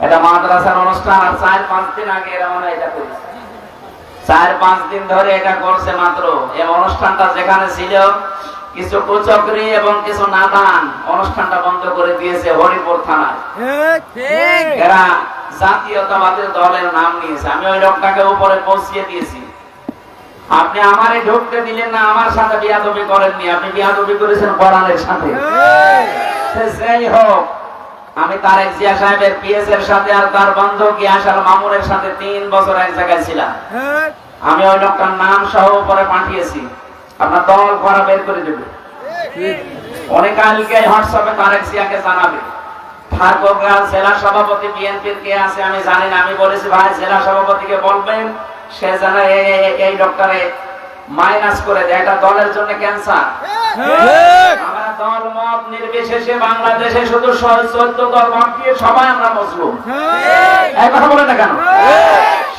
এটা মাদ্রাসার অনুষ্ঠান, আর 4-5 দিন আগে এরা মনে এটা করেছে। 4-5 দিন ধরে এটা করছে মাত্র। এই অনুষ্ঠানটা যেখানে ছিল, কিছু কুচক্রী এবং কিছু নাদান অনুষ্ঠানটা বন্ধ করে দিয়েছে হরিপুর থানায়। এরা জাতীয়তাবাদী দলের নাম নিয়েছে। আমি ওই লোকটাকে উপরে পৌঁছিয়ে দিয়েছি। আপনি আমারে ঢুকতে দিলেন না, আমার সাথে বিয়াদবি করেননি, আপনি বিয়াদবি করেছেন কোরআনের সাথে। যাই হোক, আমি তারেক জিয়া সাহেবের পিএস এর সাথে আর তার বন্ধু গিয়াসার মামুনের সাথে 3 বছর এক জায়গায় ছিলাম। আমি ওই লোকটার নাম সহ উপরে পাঠিয়েছি, আপনার দল করা বের করে দেবে। অনেক কালকে হোয়াটসঅ্যাপে তারেক জিয়াকে জানাবে। ঠাকুরগাঁও জেলা সভাপতি বিএনপির কে আছে আমি জানি না। আমি বলেছি ভাই জেলা সভাপতিকে বলবেন, সে যেন এই ডক্টরে মাইনাস করে দেয়, এটা দলের জন্য ক্যান্সার। আমরা দল মত নির্বিশেষে বাংলাদেশে শুধু 14 দল বাদ দিয়ে সবাই আমরা মুসলিম। এই কথা বলেন না কেন?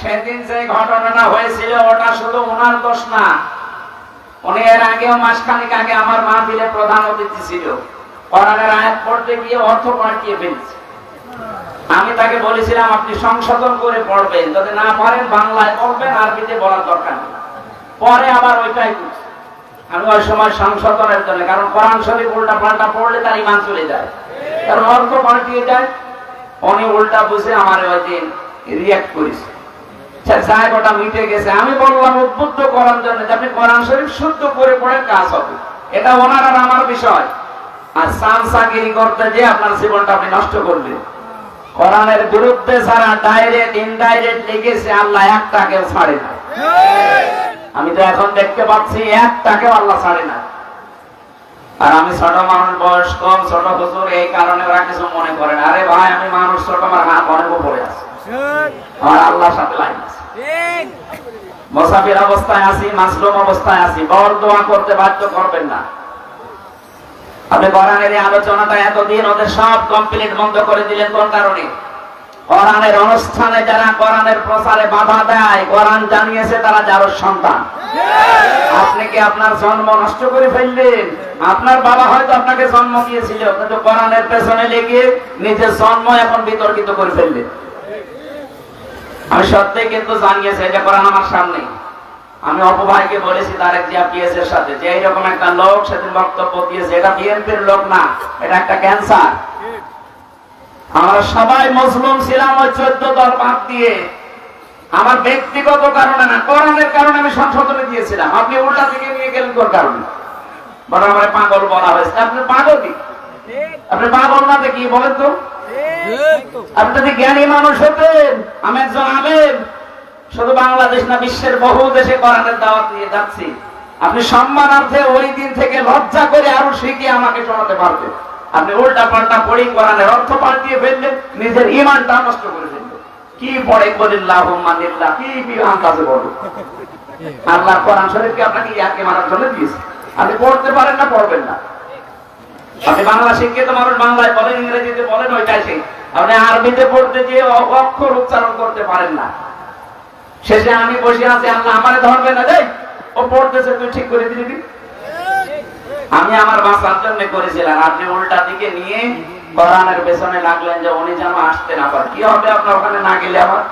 সেদিন যে ঘটনাটা হয়েছিল, ওটা শুধু ওনার দোষ না। উনি এর আগেও মাসখানেক আগে আমার মাহফিলে প্রধান অতিথি ছিল। কোরআনের আয়াত পড়তে গিয়ে অর্থ পাল্টিয়ে ফেলছে। আমি তাকে বলেছিলাম আপনি সংশোধন করে পড়বেন, যদি না পারেন বাংলায় পড়বেন, আরবিতে বলার দরকার নেই। পরে আবার ওইটাই করছে। আমি ওই সময় সংশোধনের জন্য, কারণ কোরআন শরীফ উল্টা পাল্টা পড়লে তার ঈমান চলে যায়, কারণ অর্থ পাল্টিয়ে যায়। উনি উল্টা বুঝে আমার ওই দিন রিঅ্যাক্ট করেছে। সাহেব ওটা মিটে গেছে। আমি বললাম উদ্বুদ্ধ করার জন্য যে আপনি কোরআন শরীফ শুদ্ধ করে পড়েন, কাজ হবে। এটা ওনার আর আমার বিষয়। আর সামসাগিরি করতে যে আপনার জীবনটা আপনি নষ্ট করবেন। কোরআনের বিরুদ্ধে যারা ডাইরেক্ট ইনডাইরেক্ট লিখেছে, আল্লাহ একটাকেও ছাড়ে না। আমি তো এখন দেখতে পাচ্ছি একটাকেও আল্লাহ ছাড়ে না। আর আমি ছোট মানুষ, বয়স কম, ছোট হুজুর, এই কারণে ওরা কিছু মনে করে না। আরে ভাই, আমি মানুষ ছোট, আমার হাত অনেক উপরে আছে, আমার আল্লাহর সাথে লাইন আছে। মুসাফির অবস্থায় আছি, মাসলুম অবস্থায় আছি, বড় দোয়া করতে বাধ্য করবেন না। আপনি কোরআনের এই আলোচনাটা এতদিন ওদের সব কমপ্লিট বন্ধ করে দিলেন কোন কারণে? কোরআনের অনুষ্ঠানে যারা কোরআনের প্রচারে বাধা দেয়, কোরআন জানিয়েছে তারা যার সন্তান। আপনি কি আপনার জন্ম নষ্ট করে ফেললেন? আপনার বাবা হয়তো আপনাকে জন্ম দিয়েছিল, কিন্তু কোরআনের পেছনে লেগে নিজের জন্ম এখন বিতর্কিত করে ফেললেন। আমি সত্যি কিন্তু জানিয়েছি যে কোরআন আমার সামনে। আমি অপু ভাইকে বলেছি তারেক জিয়া পিএস এর সাথে, যে এইরকম একটা লোক সেদিন বক্তব্য দিয়েছে, এটা বিএনপির লোক না, এটা একটা ক্যান্সার। আমরা সবাই মুসলিম ছিলাম ওই 14 দল বাদ দিয়ে। আমার ব্যক্তিগত কারণে না, কোরআনের কারণে আমি সংশোধনে দিয়েছিলাম। আপনি উল্টা দিকে নিয়ে গেলেন কোন কারণে? বড় আমার পাগল বলা হয়েছে। আপনি পাগল কি? আপনি পাগল না কি বলেন তো? আপনি যদি জ্ঞানী মানুষ হতেন, আমি একজন আলেম, শুধু বাংলাদেশ না বিশ্বের বহু দেশে কোরআনের দাওয়াত দিয়ে যাচ্ছি, আপনি সম্মানার্থে ওই দিন থেকে লজ্জা করে আরো শিখে আমাকে শোনাতে পারতেন। আপনি উল্টা পাল্টা পড়ি কোরআনের অর্থ পাল্টিয়ে ফেললেন, নিজের ঈমানটা নষ্ট করে ফেললেন। কি পড়ে বলিল্লাহুম্মা লিল্লাহ, কি আন্দাজে বলো? আল্লাহর কোরআন শরীফকে আপনাকে ইয়াকে মারার জন্য দিয়েছে। আপনি পড়তে পারেন না, পড়বেন না। আপনি বাংলা শিক্ষিত মানুষ, বাংলায় বলেন, ইংরেজিতে বলেন, ওইটাই সেই। আপনি আরবিতে পড়তে গিয়ে অক্ষর উচ্চারণ করতে পারেন না। শেষে আমি বসে আছি, আল্লাহ আমারে ধরবে না, দেখ ও পড়তেছে, তুই ঠিক করে দিবি। আমি আমার বাঁচার জন্য করেছিলাম। আপনি উল্টা দিকে নিয়ে কোরআনের পেছনে লাগলেন যে উনি যেন আসতে না পারে। কি হবে আপনার ওখানে না গেলে? আবার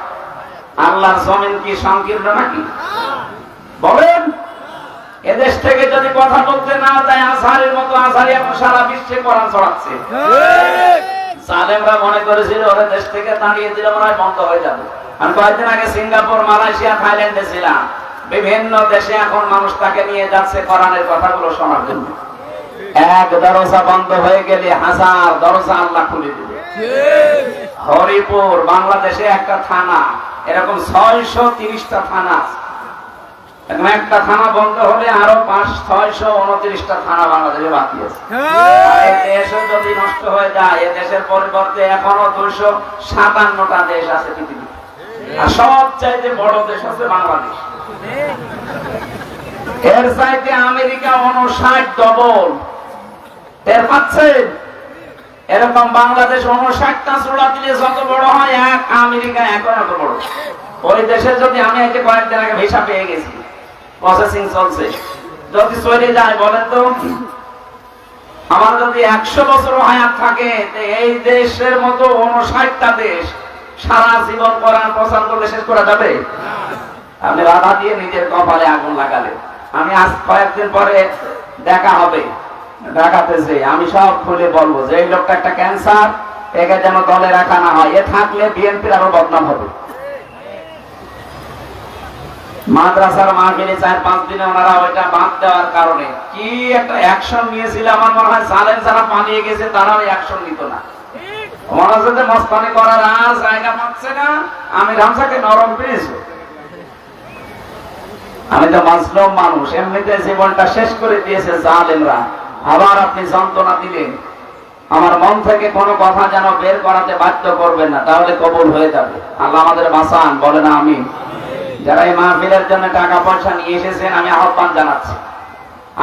আল্লাহর জমিন কি সংকীর্ণ নাকি? বলেন, এদেশ থেকে যদি কথা বলতে না যায়, আজহারের মতো আজহারি এখন সারা বিশ্বে কোরআন ছড়াচ্ছে। জালেমরা মনে করেছিল ওরা দেশ থেকে তাড়িয়ে দিলে মনে হয় বন্ধ হয়ে যাবে। আমি কয়েকদিন আগে সিঙ্গাপুর, মালয়েশিয়া, থাইল্যান্ডে ছিলাম। বিভিন্ন দেশে এখন মানুষ তাকে নিয়ে যাচ্ছে কোরআনের কথাগুলো শোনার জন্য। এক দরজা বন্ধ হয়ে গেলে হাজার দরজা আল্লাহ খুলে দিবে। হরিপুর বাংলাদেশে একটা থানা, এরকম 630টা থানা। একটা থানা বন্ধ হলে আরো 629টা থানা বাংলাদেশে বাকি আছে। দেশও যদি নষ্ট হয়ে যায়, এ দেশের পরিবর্তে এখনো 257টা দেশ আছে পৃথিবীতে। আর সবচাইতে বড় দেশ আছে বাংলাদেশ। এর চাইতে আমেরিকা 59 ডবল। টের পাচ্ছেন? এরকম বাংলাদেশ 59টা চূড়া দিলে যত বড় হয়, এক আমেরিকা এখন এত বড়। ওই দেশে যদি আমি এই যে কয়েকদিন আগে ভিসা পেয়ে গেছি, প্রসেসিং চলছে, যদি চলে যায়, বলেন তো আমার যদি 100 বছর হায়াত থাকে, এই দেশের মতো 59টা দেশ সারা জীবন কোরআন প্রচার করলে শেষ করা যাবে? আপনি বাধা দিয়ে নিজের কপালে আগুন লাগালে। আমি আজ কয়েকদিন পরে দেখা হবে ঢাকাতে, যে আমি সব খুলে বলবো যে এই লোকটা একটা ক্যান্সার, একে যেন দলে রাখা না হয়। এ থাকলে বিএনপির আরো বদনাম হবে। মাদ্রাসার মাহফিলে 4-5 দিনে ওনারা ওইটা বাদ দেওয়ার কারণে কি একটা অ্যাকশন নিয়েছিল। আমার মনে হয় জালেম যারা পালিয়ে গেছে তারাও অ্যাকশন নিত না। ওনারা যদি মস্তানি করার আর জায়গা পাচ্ছে না, আমি রামসাকে নরম পেয়েছি। আমি তো মাজলুম মানুষ, এমনিতে জীবনটা শেষ করে দিয়েছে জালেমরা। আবার আপনি যন্ত্রণা দিলেন, আমার মন থেকে কোনো কথা যেন বের করাতে বাধ্য করবেন না, তাহলে কবুল হয়ে যাবে। আল্লাহ আমাদের বাঁচান, বলে না আমিন। যারা এই মাহফিলের জন্য টাকা পয়সা নিয়ে এসেছেন, আমি আহ্বান জানাচ্ছি।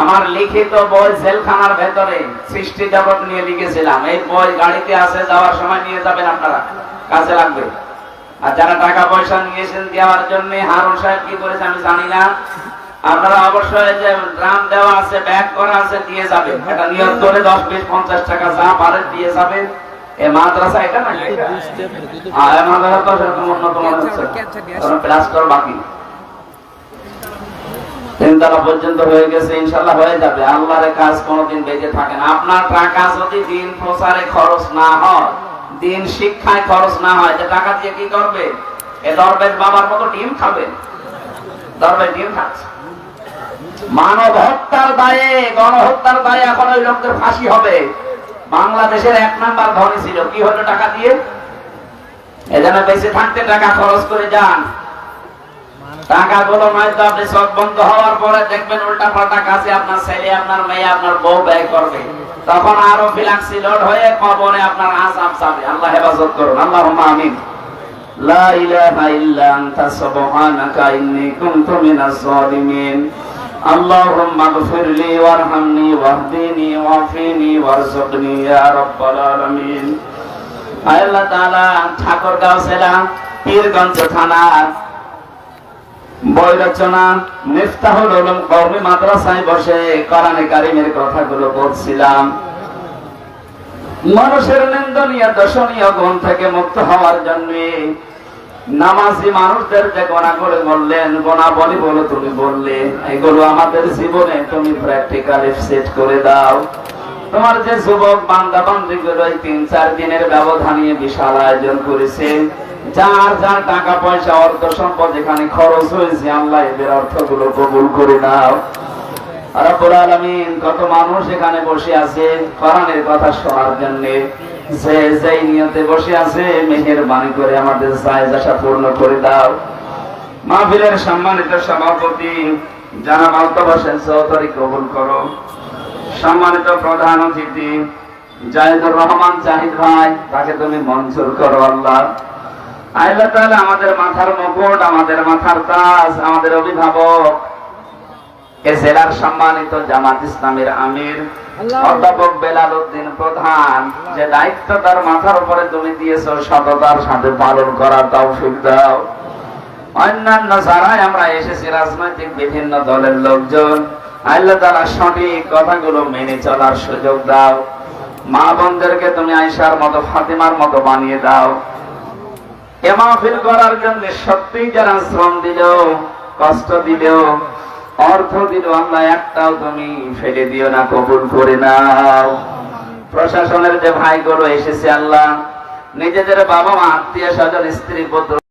আমার লিখিত বই জেলখানার ভেতরে সৃষ্টি জগৎ নিয়ে লিখেছিলাম। এই বই গাড়িতে আছে, যাওয়ার সময় নিয়ে যাবেন, আপনারা কাজে লাগবে। আর যারা টাকা পয়সা নিয়েছেন দেওয়ার জন্য, হারুন সাহেব কি করেছে আমি জানি না, আপনারা অবশ্যই যে ড্রাম দেওয়া আছে, ব্যাগ করা আছে, দিয়ে যাবেন। এটা নিয়ত করে 10, 20, 50 টাকা যা পারেন দিয়ে যাবেন। এই মাদ্রাসা এটা না, মাদ্রাসা তো সেরকম উন্নত মনে হচ্ছে, প্লাস্টার বাকি। 3 তলা পর্যন্ত হয়ে গেছে, ইনশাল্লাহ হয়ে যাবে। আল্লাহর কাজ কোনোদিন বেঁচে থাকে না। আপনার টাকা যদি দিন প্রচারে খরচ না হয়, দিন শিক্ষায় খরচ না হয়, যে টাকা দিয়ে কি করবে? এ দরবেশ বাবার মতো ডিম খাবে? দরবেশ ডিম খাচ্ছে। মানব হত্যার দায়ে, গণহত্যার দায়ে এখন ওই লোকদের ফাঁসি হবে। বাংলাদেশের 1 নাম্বার ধনী ছিল, কি হলো? টাকা দিয়ে। এজন্য বেঁচে থাকতে টাকা খরচ করে যান। টাকাগুলো নয়তো আপনি চোখ বন্ধ হওয়ার পরে দেখবেন উল্টা পাল্টা কাজে আপনার ছেলে, আপনার মেয়ে, আপনার বউ ব্যয় করবে। তখন আরো ফিলাক্সি লোড হয়ে কবরে আপনার আযাব যাবে। আল্লাহ হেফাজত করুন, আল্লাহুম্মা আমিন। লা ইলাহা ইল্লা আনতা সুবহানাকা ইন্নী কুনতু মিনাজ জালিমিন। আল্লাহুম্মা গফিরলি ওয়ারহামনি ওয়াহদিনি ওয়াফিনি ওয়ারযুকনি ইয়া রাব্বাল আলামিন। আল্লাহ তাআলা ঠাকুরগাঁও জেলা, পীরগঞ্জ থানা, বই রচনা মিফতাহুল উলুম কওমি মাদ্রাসায় বসে কোরআনে কারীমের কথাগুলো বলছিলাম। মানুষের নিন্দনীয় দর্শনীয় গুণ থেকে মুক্ত হওয়ার জন্য নামাজি মানুষদের যে গুণাগুলো বললেন, গুণাবলী বলো তুমি বললে, এগুলো আমাদের জীবনে তুমি প্র্যাকটিক্যালি সেট করে দাও। তোমার যে যুবক বান্দা বান্দিগুলো এই 3-4 দিনের ব্যবধানে বিশাল আয়োজন করেছে, যার যার টাকা পয়সা অর্থ সম্পদ এখানে খরচ হয়েছে, আল্লাহ এদের অর্থগুলো কবুল করে নাও। রব্বুল আলামিন, কত মানুষ এখানে বসে আছে কোরআনের কথা শোনার জন্য, যে যেই নিয়তে বসে আছে মেহেরবানি করে আমাদের চাহিদা আশা পূর্ণ করে দাও। মাহফিলের সম্মানিত সভাপতি জনাব আলতাফ হোসেন চৌধুরী কবুল করো। সম্মানিত প্রধান অতিথি জাহিদুর রহমান জাহিদ ভাই, তাকে তুমি মঞ্জুর করো আল্লাহ। আল্লাহ তাআলা আমাদের মাথার মুকুট, আমাদের মাথার তাজ, আমাদের অভিভাবক, এ জেলার সম্মানিত জামাত ইসলামের আমির অধ্যাপক বেলাল উদ্দিন প্রধান, যে দায়িত্ব তার মাথার উপরে তুমি দিয়েছো, সততার সাথে পালন করার তৌফিক দাও। অন্যান্য যারাই আমরা এসেছি রাজনৈতিক বিভিন্ন দলের লোকজন, আল্লাহ তাআলা সঠিক কথাগুলো মেনে চলার সুযোগ দাও। মা বোনদেরকে তুমি আয়েশার মতো, ফাতিমার মতো বানিয়ে দাও। এ মাহফিল করার জন্য সত্যি যারা শ্রম দিল, কষ্ট দিল, অর্থ দিল, আল্লাহ একটাও তুমি ফেলে দিও না, কবুল করে নাও। প্রশাসনের যে ভাইগুলো এসেছে আল্লাহ, নিজেদের বাবা মা, আত্মীয় স্বজন, স্ত্রী পুত্র